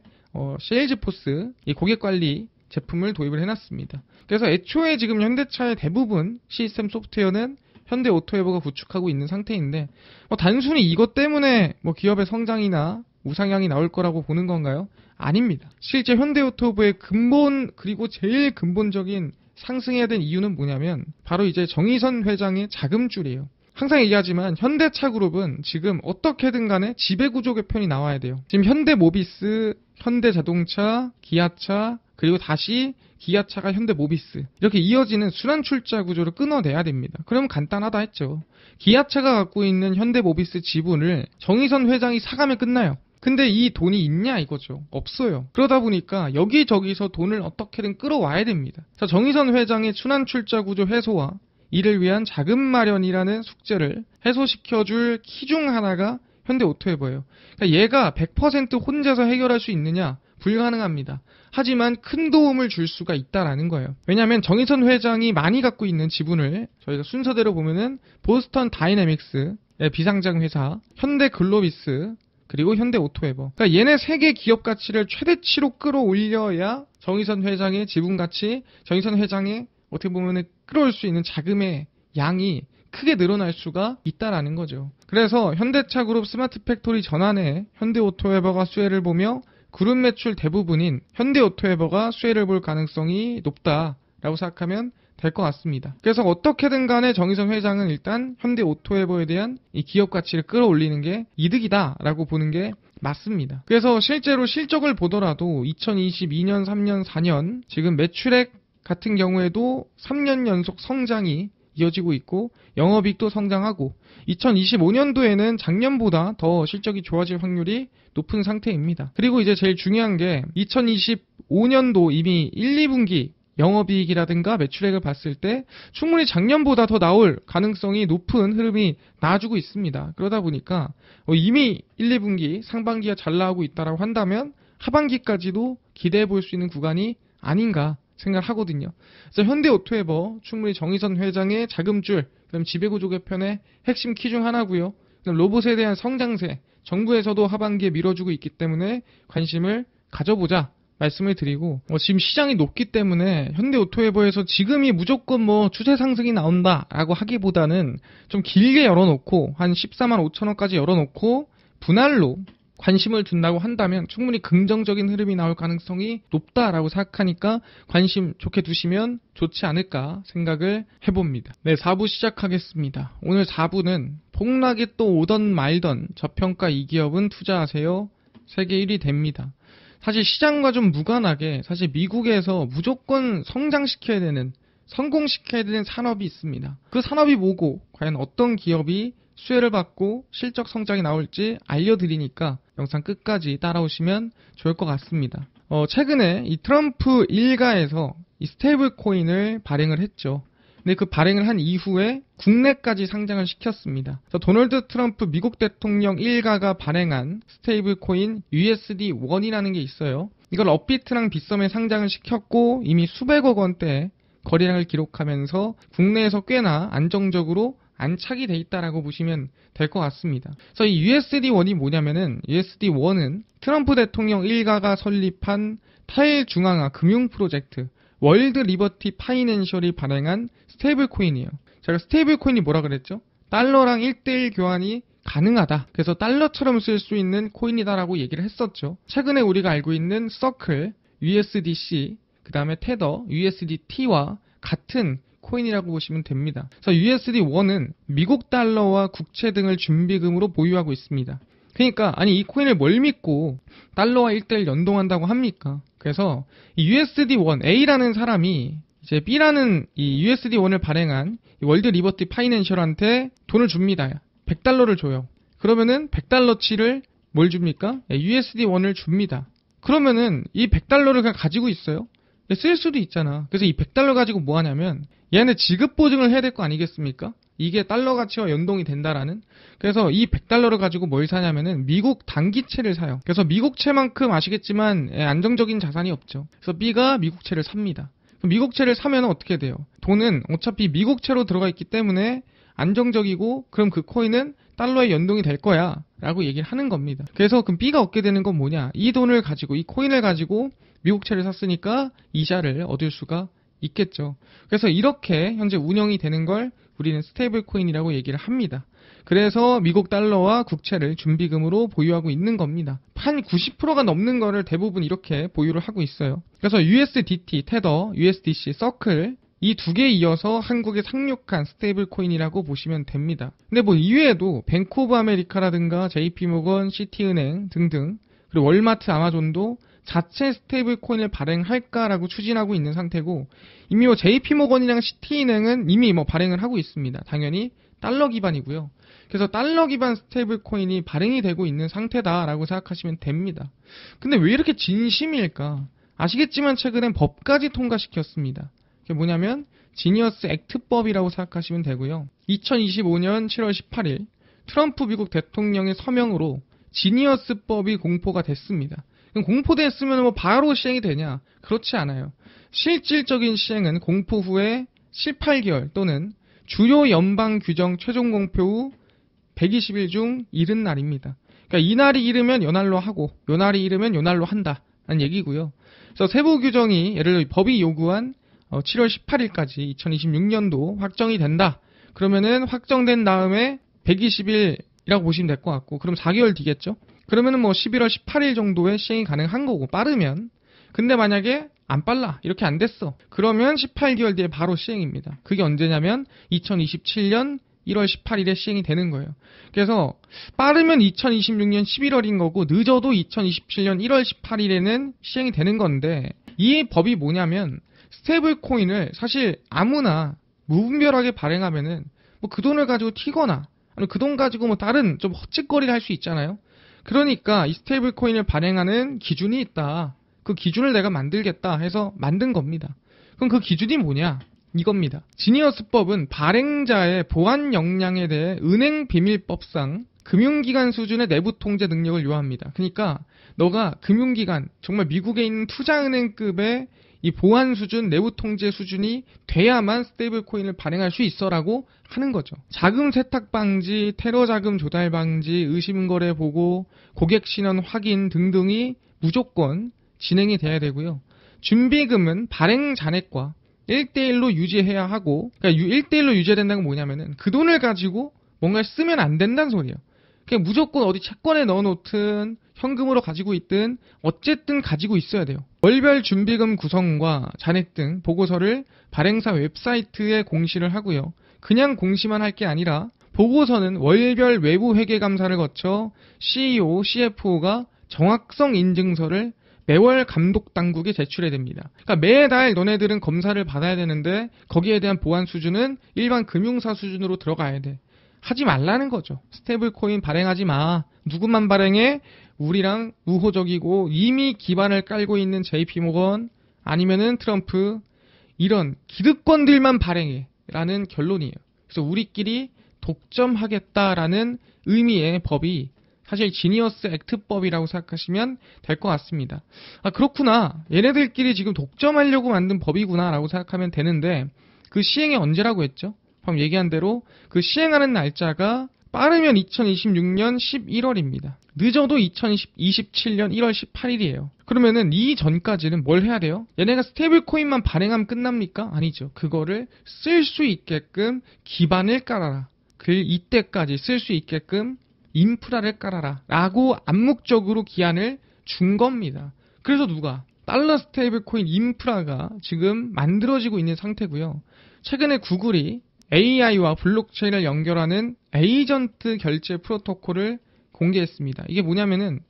세일즈포스 이 고객관리 제품을 도입을 해놨습니다. 그래서 애초에 지금 현대차의 대부분 시스템 소프트웨어는 현대오토에버가 구축하고 있는 상태인데 단순히 이것 때문에 기업의 성장이나 우상향이 나올 거라고 보는 건가요? 아닙니다. 실제 현대오토에버의 근본 그리고 제일 근본적인 상승해야 된 이유는 뭐냐면 바로 이제 정의선 회장의 자금줄이에요. 항상 얘기하지만 현대차그룹은 지금 어떻게든 간에 지배구조 개편이 나와야 돼요. 지금 현대모비스, 현대자동차, 기아차, 그리고 다시 기아차가 현대모비스 이렇게 이어지는 순환출자 구조를 끊어내야 됩니다. 그러면 간단하다 했죠. 기아차가 갖고 있는 현대모비스 지분을 정의선 회장이 사가면 끝나요. 근데 이 돈이 있냐 이거죠. 없어요. 그러다 보니까 여기저기서 돈을 어떻게든 끌어와야 됩니다. 자, 정의선 회장의 순환출자 구조 해소와 이를 위한 자금 마련이라는 숙제를 해소시켜줄 키 중 하나가 현대오토웨버예요. 그러니까 얘가 100% 혼자서 해결할 수 있느냐? 불가능합니다. 하지만 큰 도움을 줄 수가 있다라는 거예요. 왜냐하면 정의선 회장이 많이 갖고 있는 지분을 저희가 순서대로 보면은 보스턴 다이내믹스의 비상장 회사, 현대글로비스, 그리고 현대오토웨버. 그러니까 얘네 세 개 기업 가치를 최대치로 끌어올려야 정의선 회장의 지분 가치, 정의선 회장의 어떻게 보면 끌어올 수 있는 자금의 양이 크게 늘어날 수가 있다라는 거죠. 그래서 현대차그룹 스마트팩토리 전환에 현대오토웨버가 수혜를 보며 그룹 매출 대부분인 현대오토웨버가 수혜를 볼 가능성이 높다라고 생각하면 될 것 같습니다. 그래서 어떻게든 간에 정의선 회장은 일단 현대오토웨버에 대한 이 기업 가치를 끌어올리는 게 이득이다라고 보는 게 맞습니다. 그래서 실제로 실적을 보더라도 2022년, 3년, 4년 지금 매출액 같은 경우에도 3년 연속 성장이 이어지고 있고 영업이익도 성장하고 2025년도에는 작년보다 더 실적이 좋아질 확률이 높은 상태입니다. 그리고 이제 제일 중요한 게 2025년도 이미 1, 2분기 영업이익이라든가 매출액을 봤을 때 충분히 작년보다 더 나올 가능성이 높은 흐름이 나와주고 있습니다. 그러다 보니까 이미 1, 2분기 상반기가 잘 나오고 있다라고 한다면 하반기까지도 기대해 볼 수 있는 구간이 아닌가 생각하거든요. 그래서 현대오토웨버 충분히 정의선 회장의 자금줄, 그다음 지배구조 개편의 핵심 키 중 하나고요. 그다음 로봇에 대한 성장세, 정부에서도 하반기에 밀어주고 있기 때문에 관심을 가져보자 말씀을 드리고 지금 시장이 높기 때문에 현대오토웨버에서 지금이 무조건 추세 상승이 나온다라고 하기보다는 좀 길게 열어놓고 한 14만 5천 원까지 열어놓고 분할로 관심을 둔다고 한다면 충분히 긍정적인 흐름이 나올 가능성이 높다라고 생각하니까 관심 좋게 두시면 좋지 않을까 생각을 해봅니다. 네, 4부 시작하겠습니다. 오늘 4부는 폭락이 또 오던 말던 저평가 이 기업은 투자하세요. 세계 1위 됩니다. 사실 시장과 좀 무관하게 사실 미국에서 무조건 성장시켜야 되는, 성공시켜야 되는 산업이 있습니다. 그 산업이 뭐고 과연 어떤 기업이 수혜를 받고 실적 성장이 나올지 알려드리니까 영상 끝까지 따라오시면 좋을 것 같습니다. 최근에 이 트럼프 일가에서 이 스테이블 코인을 발행을 했죠. 근데 그 발행을 한 이후에 국내까지 상장을 시켰습니다. 도널드 트럼프 미국 대통령 일가가 발행한 스테이블 코인 USD1이라는 게 있어요. 이걸 업비트랑 빗썸에 상장을 시켰고 이미 수백억 원대 거래량을 기록하면서 국내에서 꽤나 안정적으로 안착이 돼 있다라고 보시면 될 것 같습니다. 그래서 이 USD1이 뭐냐면은 USD1은 트럼프 대통령 일가가 설립한 탈중앙화 금융 프로젝트 월드 리버티 파이낸셜이 발행한 스테이블 코인이에요. 제가 스테이블 코인이 뭐라 그랬죠? 달러랑 1대1 교환이 가능하다. 그래서 달러처럼 쓸 수 있는 코인이다라고 얘기를 했었죠. 최근에 우리가 알고 있는 서클, USDC, 그 다음에 테더, USDT와 같은 코인이라고 보시면 됩니다. 그래서 USD1은 미국 달러와 국채 등을 준비금으로 보유하고 있습니다. 그러니까 아니 이 코인을 뭘 믿고 달러와 1대1 연동한다고 합니까? 그래서 이 USD1 A라는 사람이 이제 B라는 이 USD1을 발행한 이 월드 리버티 파이낸셜한테 돈을 줍니다. 100달러를 줘요. 그러면은 100달러치를 뭘 줍니까? USD1을 줍니다. 그러면은 이 100달러를 그냥 가지고 있어요. 쓸 수도 있잖아. 그래서 이 100달러 가지고 뭐 하냐면 얘네 지급 보증을 해야 될 거 아니겠습니까? 이게 달러 가치와 연동이 된다라는. 그래서 이 100달러를 가지고 뭘 사냐면은 미국 단기채를 사요. 그래서 미국채만큼 아시겠지만 안정적인 자산이 없죠. 그래서 B가 미국채를 삽니다. 미국채를 사면 어떻게 돼요? 돈은 어차피 미국채로 들어가 있기 때문에 안정적이고 그럼 그 코인은 달러에 연동이 될 거야 라고 얘기를 하는 겁니다. 그래서 그럼 B가 얻게 되는 건 뭐냐? 이 돈을 가지고 이 코인을 가지고 미국채를 샀으니까 이자를 얻을 수가 있겠죠. 그래서 이렇게 현재 운영이 되는 걸 우리는 스테이블 코인이라고 얘기를 합니다. 그래서 미국 달러와 국채를 준비금으로 보유하고 있는 겁니다. 한 90%가 넘는 거를 대부분 이렇게 보유를 하고 있어요. 그래서 USDT, 테더, USDC, 서클 이 두 개에 이어서 한국에 상륙한 스테이블 코인이라고 보시면 됩니다. 근데 뭐 이외에도 뱅크 오브 아메리카라든가 JP모건, 시티은행 등등 그리고 월마트, 아마존도 자체 스테이블 코인을 발행할까라고 추진하고 있는 상태고 이미 뭐 JP모건이랑 시티은행은 이미 뭐 발행을 하고 있습니다. 당연히 달러 기반이고요. 그래서 달러 기반 스테이블 코인이 발행이 되고 있는 상태다라고 생각하시면 됩니다. 근데 왜 이렇게 진심일까? 아시겠지만 최근엔 법까지 통과시켰습니다. 그게 뭐냐면 지니어스 액트법이라고 생각하시면 되고요. 2025년 7월 18일 트럼프 미국 대통령의 서명으로 지니어스법이 공포가 됐습니다. 그럼 공포됐으면 뭐 바로 시행이 되냐? 그렇지 않아요. 실질적인 시행은 공포 후에 18개월 또는 주요 연방 규정 최종 공표 후 120일 중 이른 날입니다. 그러니까 이 날이 이르면 요 날로 하고 요 날이 이르면 요 날로 한다는 얘기고요. 그래서 세부 규정이 예를 들어 법이 요구한 7월 18일까지 2026년도 확정이 된다. 그러면은 확정된 다음에 120일이라고 보시면 될 것 같고 그럼 4개월 뒤겠죠? 그러면은 뭐 11월 18일 정도에 시행이 가능한 거고 빠르면 근데 만약에 안 빨라 이렇게 안 됐어 그러면 18개월 뒤에 바로 시행입니다. 그게 언제냐면 2027년 1월 18일에 시행이 되는 거예요. 그래서 빠르면 2026년 11월인 거고 늦어도 2027년 1월 18일에는 시행이 되는 건데 이 법이 뭐냐면 스테이블 코인을 사실 아무나 무분별하게 발행하면은 뭐 그 돈을 가지고 튀거나 아니면 그 돈 가지고 뭐 다른 좀 헛짓거리를 할 수 있잖아요. 그러니까 이 스테이블 코인을 발행하는 기준이 있다. 그 기준을 내가 만들겠다 해서 만든 겁니다. 그럼 그 기준이 뭐냐? 이겁니다. 지니어스법은 발행자의 보안 역량에 대해 은행 비밀법상 금융기관 수준의 내부 통제 능력을 요합니다. 그러니까 너가 금융기관, 정말 미국에 있는 투자은행급의 이 보안 수준, 내부 통제 수준이 돼야만 스테이블 코인을 발행할 수 있어라고 하는 거죠. 자금 세탁 방지, 테러 자금 조달 방지, 의심 거래 보고, 고객 신원 확인 등등이 무조건 진행이 돼야 되고요. 준비금은 발행 잔액과 1대1로 유지해야 하고, 그러니까 1대1로 유지해야 된다는 건 뭐냐면은 그 돈을 가지고 뭔가를 쓰면 안 된다는 소리예요. 그냥 무조건 어디 채권에 넣어놓든 현금으로 가지고 있든 어쨌든 가지고 있어야 돼요. 월별 준비금 구성과 잔액 등 보고서를 발행사 웹사이트에 공시를 하고요. 그냥 공시만 할 게 아니라 보고서는 월별 외부 회계 감사를 거쳐 CEO, CFO가 정확성 인증서를 매월 감독 당국에 제출해야 됩니다. 그러니까 매달 너네들은 검사를 받아야 되는데 거기에 대한 보안 수준은 일반 금융사 수준으로 들어가야 돼. 하지 말라는 거죠. 스테이블 코인 발행하지 마. 누구만 발행해? 우리랑 우호적이고 이미 기반을 깔고 있는 JP모건 아니면은 트럼프 이런 기득권들만 발행해 라는 결론이에요. 그래서 우리끼리 독점하겠다라는 의미의 법이 사실 지니어스 액트법이라고 생각하시면 될 것 같습니다. 아 그렇구나. 얘네들끼리 지금 독점하려고 만든 법이구나 라고 생각하면 되는데 그 시행이 언제라고 했죠? 방금 얘기한 대로 그 시행하는 날짜가 빠르면 2026년 11월입니다. 늦어도 2027년 1월 18일이에요. 그러면은 이 전까지는 뭘 해야 돼요? 얘네가 스테이블 코인만 발행하면 끝납니까? 아니죠. 그거를 쓸 수 있게끔 기반을 깔아라. 그 이때까지 쓸 수 있게끔 인프라를 깔아라. 라고 암묵적으로 기한을 준 겁니다. 그래서 누가? 달러 스테이블 코인 인프라가 지금 만들어지고 있는 상태고요. 최근에 구글이 AI와 블록체인을 연결하는 에이전트 결제 프로토콜을 공개했습니다. 이게 뭐냐면은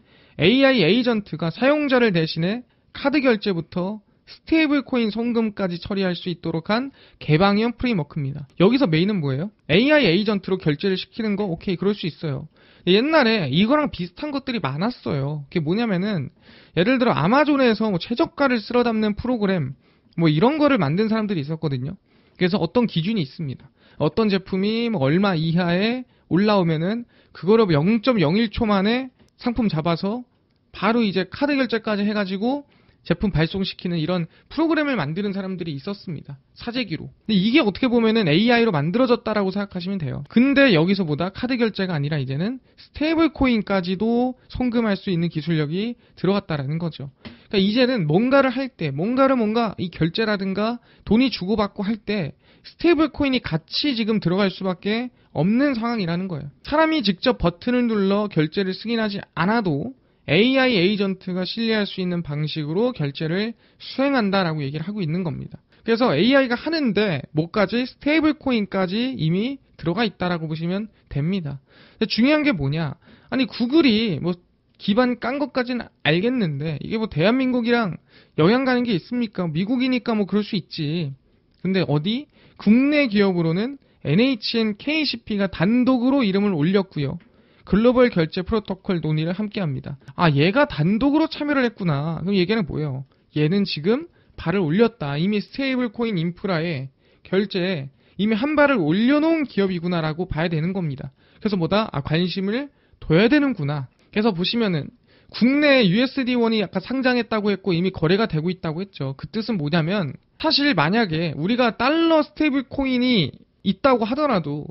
AI 에이전트가 사용자를 대신해 카드 결제부터 스테이블 코인 송금까지 처리할 수 있도록 한 개방형 프레임워크입니다. 여기서 메인은 뭐예요? AI 에이전트로 결제를 시키는 거 오케이 그럴 수 있어요. 옛날에 이거랑 비슷한 것들이 많았어요. 그게 뭐냐면은 예를 들어 아마존에서 뭐 최저가를 쓸어 담는 프로그램 뭐 이런 거를 만든 사람들이 있었거든요. 그래서 어떤 기준이 있습니다. 어떤 제품이 뭐 얼마 이하에 올라오면은 그거를 0.01초 만에 상품 잡아서 바로 이제 카드 결제까지 해가지고 제품 발송시키는 이런 프로그램을 만드는 사람들이 있었습니다. 사재기로. 근데 이게 어떻게 보면은 AI로 만들어졌다라고 생각하시면 돼요. 근데 여기서보다 카드 결제가 아니라 이제는 스테이블 코인까지도 송금할 수 있는 기술력이 들어갔다라는 거죠. 그러니까 이제는 뭔가를 할 때, 뭔가 이 결제라든가 돈이 주고받고 할 때 스테이블 코인이 같이 지금 들어갈 수밖에 없는 상황이라는 거예요. 사람이 직접 버튼을 눌러 결제를 승인하지 않아도 AI 에이전트가 신뢰할 수 있는 방식으로 결제를 수행한다라고 얘기를 하고 있는 겁니다. 그래서 AI가 하는데 뭐까지 스테이블 코인까지 이미 들어가 있다라고 보시면 됩니다. 근데 중요한 게 뭐냐? 아니 구글이 뭐 기반 깐 것까지는 알겠는데 이게 뭐 대한민국이랑 영향 가는 게 있습니까? 미국이니까 뭐 그럴 수 있지. 근데 어디? 국내 기업으로는 NHN KCP가 단독으로 이름을 올렸고요. 글로벌 결제 프로토콜 논의를 함께합니다. 아, 얘가 단독으로 참여를 했구나. 그럼 얘기는 뭐예요? 얘는 지금 발을 올렸다. 이미 스테이블 코인 인프라에 결제에 이미 한 발을 올려놓은 기업이구나라고 봐야 되는 겁니다. 그래서 뭐다? 아, 관심을 둬야 되는구나. 그래서 보시면은 국내 USD1이 아까 상장했다고 했고 이미 거래가 되고 있다고 했죠. 그 뜻은 뭐냐면 사실 만약에 우리가 달러 스테이블 코인이 있다고 하더라도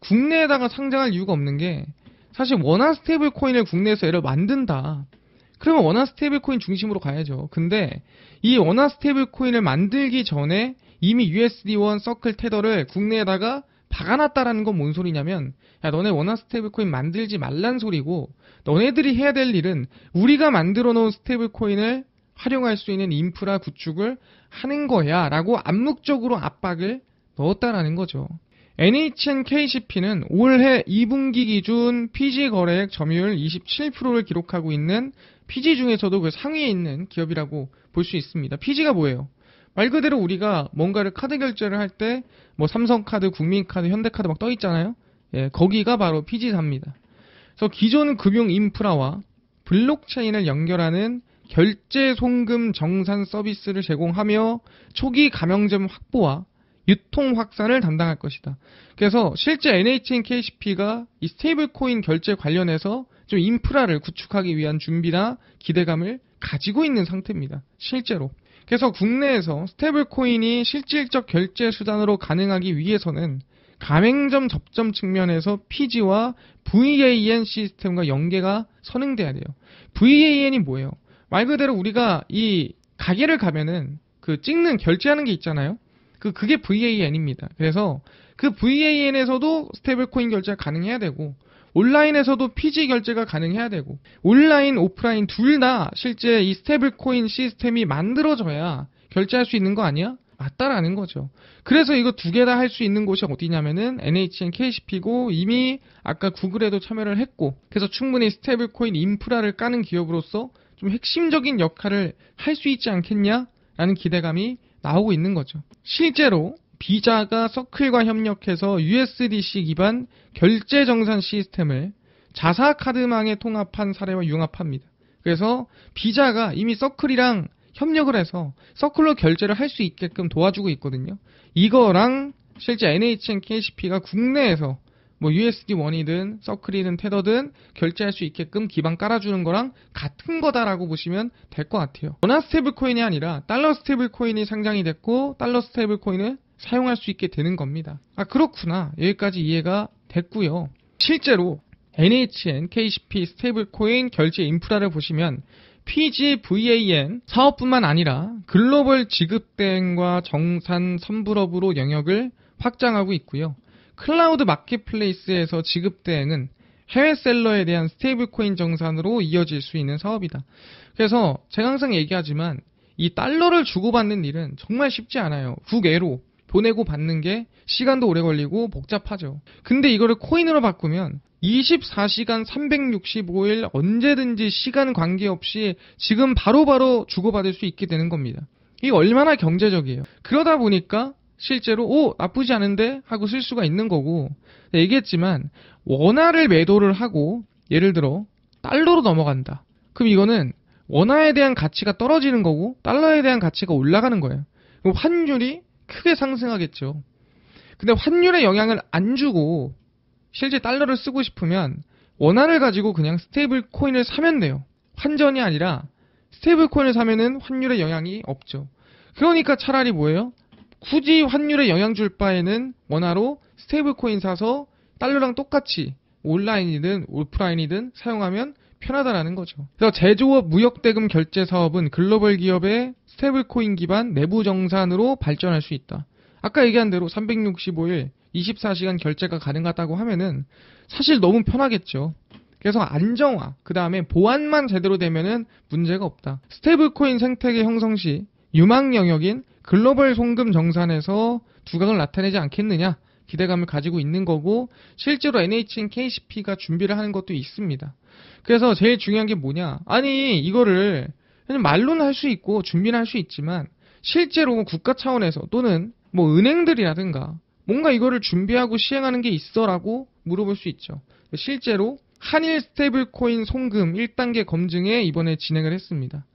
국내에다가 상장할 이유가 없는 게 사실 원화 스테이블 코인을 국내에서 얘를 만든다. 그러면 원화 스테이블 코인 중심으로 가야죠. 근데 이 원화 스테이블 코인을 만들기 전에 이미 USD1 서클 테더를 국내에다가 박아놨다라는 건 뭔 소리냐면 야 너네 원화 스테이블 코인 만들지 말란 소리고 너네들이 해야 될 일은 우리가 만들어 놓은 스테이블 코인을 활용할 수 있는 인프라 구축을 하는 거야 라고 암묵적으로 압박을 넣었다라는 거죠. NHN KCP는 올해 2분기 기준 PG 거래액 점유율 27%를 기록하고 있는 PG 중에서도 그 상위에 있는 기업이라고 볼 수 있습니다. PG가 뭐예요? 말 그대로 우리가 뭔가를 카드 결제를 할 때 뭐 삼성카드, 국민카드, 현대카드 막 떠 있잖아요. 예, 거기가 바로 PG사입니다. 그래서 기존 금융 인프라와 블록체인을 연결하는 결제 송금 정산 서비스를 제공하며 초기 가맹점 확보와 유통 확산을 담당할 것이다. 그래서 실제 NHN KCP가 이 스테이블 코인 결제 관련해서 좀 인프라를 구축하기 위한 준비나 기대감을 가지고 있는 상태입니다. 실제로. 그래서 국내에서 스테이블 코인이 실질적 결제 수단으로 가능하기 위해서는 가맹점 접점 측면에서 PG와 VAN 시스템과 연계가 선행돼야 돼요. VAN이 뭐예요? 말 그대로 우리가 이 가게를 가면은 그 찍는 결제하는 게 있잖아요. 그게 VAN입니다. 그래서 그 VAN에서도 스테이블 코인 결제가 가능해야 되고 온라인에서도 PG 결제가 가능해야 되고 온라인, 오프라인 둘 다 실제 이 스테이블 코인 시스템이 만들어져야 결제할 수 있는 거 아니야? 맞다라는 거죠. 그래서 이거 두 개 다 할 수 있는 곳이 어디냐면은 NHN KCP고 이미 아까 구글에도 참여를 했고 그래서 충분히 스테이블 코인 인프라를 까는 기업으로서 좀 핵심적인 역할을 할 수 있지 않겠냐라는 기대감이 나오고 있는 거죠. 실제로 비자가 서클과 협력해서 USDC 기반 결제 정산 시스템을 자사 카드망에 통합한 사례와 융합합니다. 그래서 비자가 이미 서클이랑 협력을 해서 서클로 결제를 할 수 있게끔 도와주고 있거든요. 이거랑 실제 NHN KCP가 국내에서 뭐 USD1이든 서클이든 테더든 결제할 수 있게끔 기반 깔아주는 거랑 같은 거다라고 보시면 될 것 같아요. 원화 스테이블 코인이 아니라 달러 스테이블 코인이 상장이 됐고 달러 스테이블 코인을 사용할 수 있게 되는 겁니다. 아 그렇구나. 여기까지 이해가 됐고요. 실제로 NHN KCP 스테이블 코인 결제 인프라를 보시면 PG, VAN 사업뿐만 아니라 글로벌 지급 대행과 정산, 선불업으로 영역을 확장하고 있고요. 클라우드 마켓플레이스에서 지급 대행은 해외 셀러에 대한 스테이블 코인 정산으로 이어질 수 있는 사업이다. 그래서 제가 항상 얘기하지만 이 달러를 주고받는 일은 정말 쉽지 않아요. 국외로 보내고 받는 게 시간도 오래 걸리고 복잡하죠. 근데 이거를 코인으로 바꾸면 24시간 365일 언제든지 시간 관계없이 지금 바로바로 주고받을 수 있게 되는 겁니다. 이게 얼마나 경제적이에요. 그러다 보니까 실제로 나쁘지 않은데 하고 쓸 수가 있는 거고 얘기했지만 원화를 매도를 하고 예를 들어 달러로 넘어간다. 그럼 이거는 원화에 대한 가치가 떨어지는 거고 달러에 대한 가치가 올라가는 거예요. 그럼 환율이 크게 상승하겠죠. 근데 환율에 영향을 안 주고 실제 달러를 쓰고 싶으면 원화를 가지고 그냥 스테이블 코인을 사면 돼요. 환전이 아니라 스테이블 코인을 사면은 환율에 영향이 없죠. 그러니까 차라리 뭐예요? 굳이 환율에 영향 줄 바에는 원화로 스테이블 코인 사서 달러랑 똑같이 온라인이든 오프라인이든 사용하면 편하다라는 거죠. 그래서 제조업 무역대금 결제 사업은 글로벌 기업의 스테이블 코인 기반 내부 정산으로 발전할 수 있다. 아까 얘기한 대로 365일 24시간 결제가 가능하다고 하면은 사실 너무 편하겠죠. 그래서 안정화, 그 다음에 보안만 제대로 되면은 문제가 없다. 스테이블 코인 생태계 형성 시 유망 영역인 글로벌 송금 정산에서 두각을 나타내지 않겠느냐 기대감을 가지고 있는 거고, 실제로 NHN KCP가 준비를 하는 것도 있습니다. 그래서 제일 중요한 게 뭐냐, 아니 이거를 그냥 말로는 할 수 있고 준비는 할 수 있지만 실제로 국가 차원에서 또는 뭐 은행들이라든가 뭔가 이거를 준비하고 시행하는 게 있어라고 물어볼 수 있죠. 실제로 한일 스테이블 코인 송금 1단계 검증에 이번에 진행을 했습니다.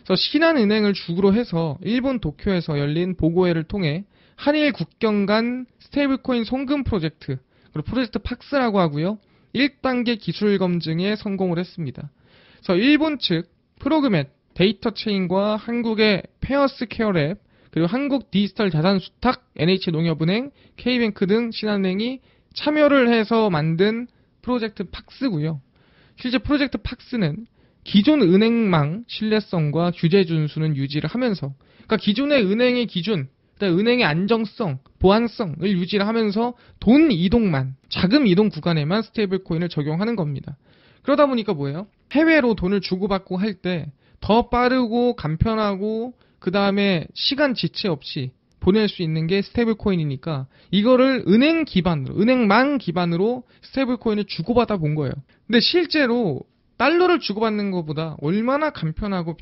그래서 신한은행을 주구로 해서 일본 도쿄에서 열린 보고회를 통해 한일 국경 간 스테이블 코인 송금 프로젝트, 그리고 프로젝트 팍스라고 하고요, 1단계 기술 검증에 성공을 했습니다. 그래서 일본 측 프로그멧, 데이터 체인과 한국의 페어스 케어랩, 그리고 한국 디지털 자산 수탁, NH농협은행, K뱅크 등 신한은행이 참여를 해서 만든 프로젝트 팍스고요. 실제 프로젝트 팍스는 기존 은행망 신뢰성과 규제 준수는 유지를 하면서, 그러니까 기존의 은행의 기준, 은행의 안정성, 보안성을 유지를 하면서 돈 이동만, 자금 이동 구간에만 스테이블 코인을 적용하는 겁니다. 그러다 보니까 뭐예요? 해외로 돈을 주고받고 할 때 더 빠르고 간편하고 그 다음에 시간 지체 없이 보낼 수 있는 게 스테이블 코인이니까 이거를 은행 기반으로, 은행망 기반으로 스테이블 코인을 주고받아 본 거예요. 근데 실제로 달러를 주고받는 것보다 얼마나 간편하고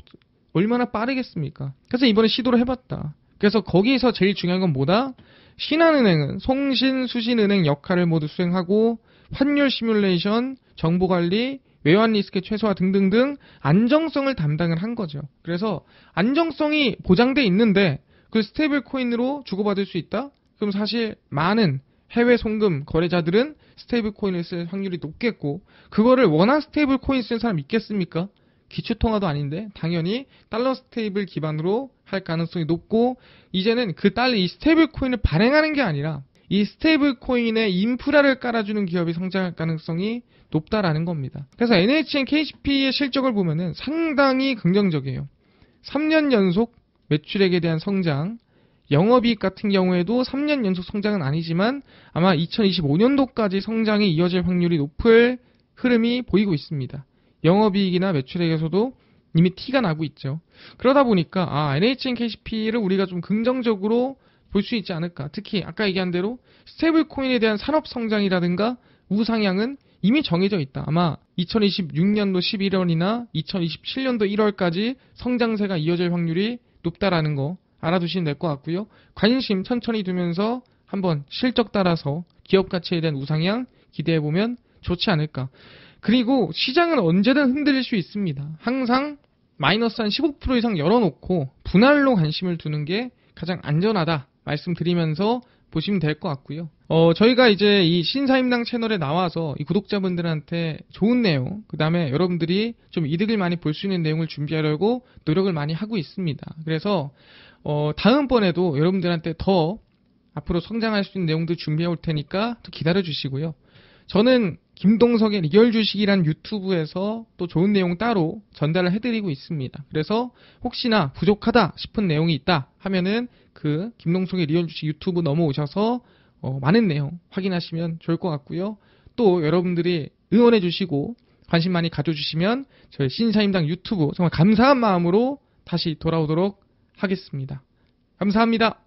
얼마나 빠르겠습니까? 그래서 이번에 시도를 해봤다. 그래서 거기서 제일 중요한 건 뭐다? 신한은행은 송신, 수신은행 역할을 모두 수행하고 환율 시뮬레이션, 정보관리, 외환 리스크 최소화 등등등 안정성을 담당을 한 거죠. 그래서 안정성이 보장돼 있는데 그 스테이블 코인으로 주고받을 수 있다? 그럼 사실 많은 해외 송금 거래자들은 스테이블 코인을 쓸 확률이 높겠고, 그거를 원화 스테이블 코인 쓸 사람 있겠습니까? 기초통화도 아닌데 당연히 달러 스테이블 기반으로 할 가능성이 높고, 이제는 이 스테이블 코인을 발행하는 게 아니라 이 스테이블 코인에 인프라를 깔아주는 기업이 성장할 가능성이 높다라는 겁니다. 그래서 NHN KCP의 실적을 보면은 상당히 긍정적이에요. 3년 연속 매출액에 대한 성장, 영업이익 같은 경우에도 3년 연속 성장은 아니지만 아마 2025년도까지 성장이 이어질 확률이 높을 흐름이 보이고 있습니다. 영업이익이나 매출액에서도 이미 티가 나고 있죠. 그러다 보니까 NHN KCP를 우리가 좀 긍정적으로 볼 수 있지 않을까. 특히 아까 얘기한 대로 스테이블 코인에 대한 산업 성장이라든가 우상향은 이미 정해져 있다. 아마 2026년도 11월이나 2027년도 1월까지 성장세가 이어질 확률이 높다라는 거 알아두시면 될 것 같고요. 관심 천천히 두면서 한번 실적 따라서 기업 가치에 대한 우상향 기대해보면 좋지 않을까. 그리고 시장은 언제든 흔들릴 수 있습니다. 항상 마이너스 한 15% 이상 열어놓고 분할로 관심을 두는 게 가장 안전하다 말씀드리면서 보시면 될 것 같고요. 저희가 이제 이 신사임당 채널에 나와서 이 구독자분들한테 좋은 내용, 그 다음에 여러분들이 좀 이득을 많이 볼 수 있는 내용을 준비하려고 노력을 많이 하고 있습니다. 그래서 다음번에도 여러분들한테 더 앞으로 성장할 수 있는 내용들 준비해 올 테니까 또 기다려 주시고요. 저는 김동석의 리얼 주식이란 유튜브에서 또 좋은 내용 따로 전달을 해드리고 있습니다. 그래서 혹시나 부족하다 싶은 내용이 있다 하면은 그 김동석의 리얼 주식 유튜브 넘어오셔서 많은 내용 확인하시면 좋을 것 같고요. 또 여러분들이 응원해 주시고 관심 많이 가져주시면 저희 신사임당 유튜브 정말 감사한 마음으로 다시 돌아오도록 하겠습니다. 감사합니다.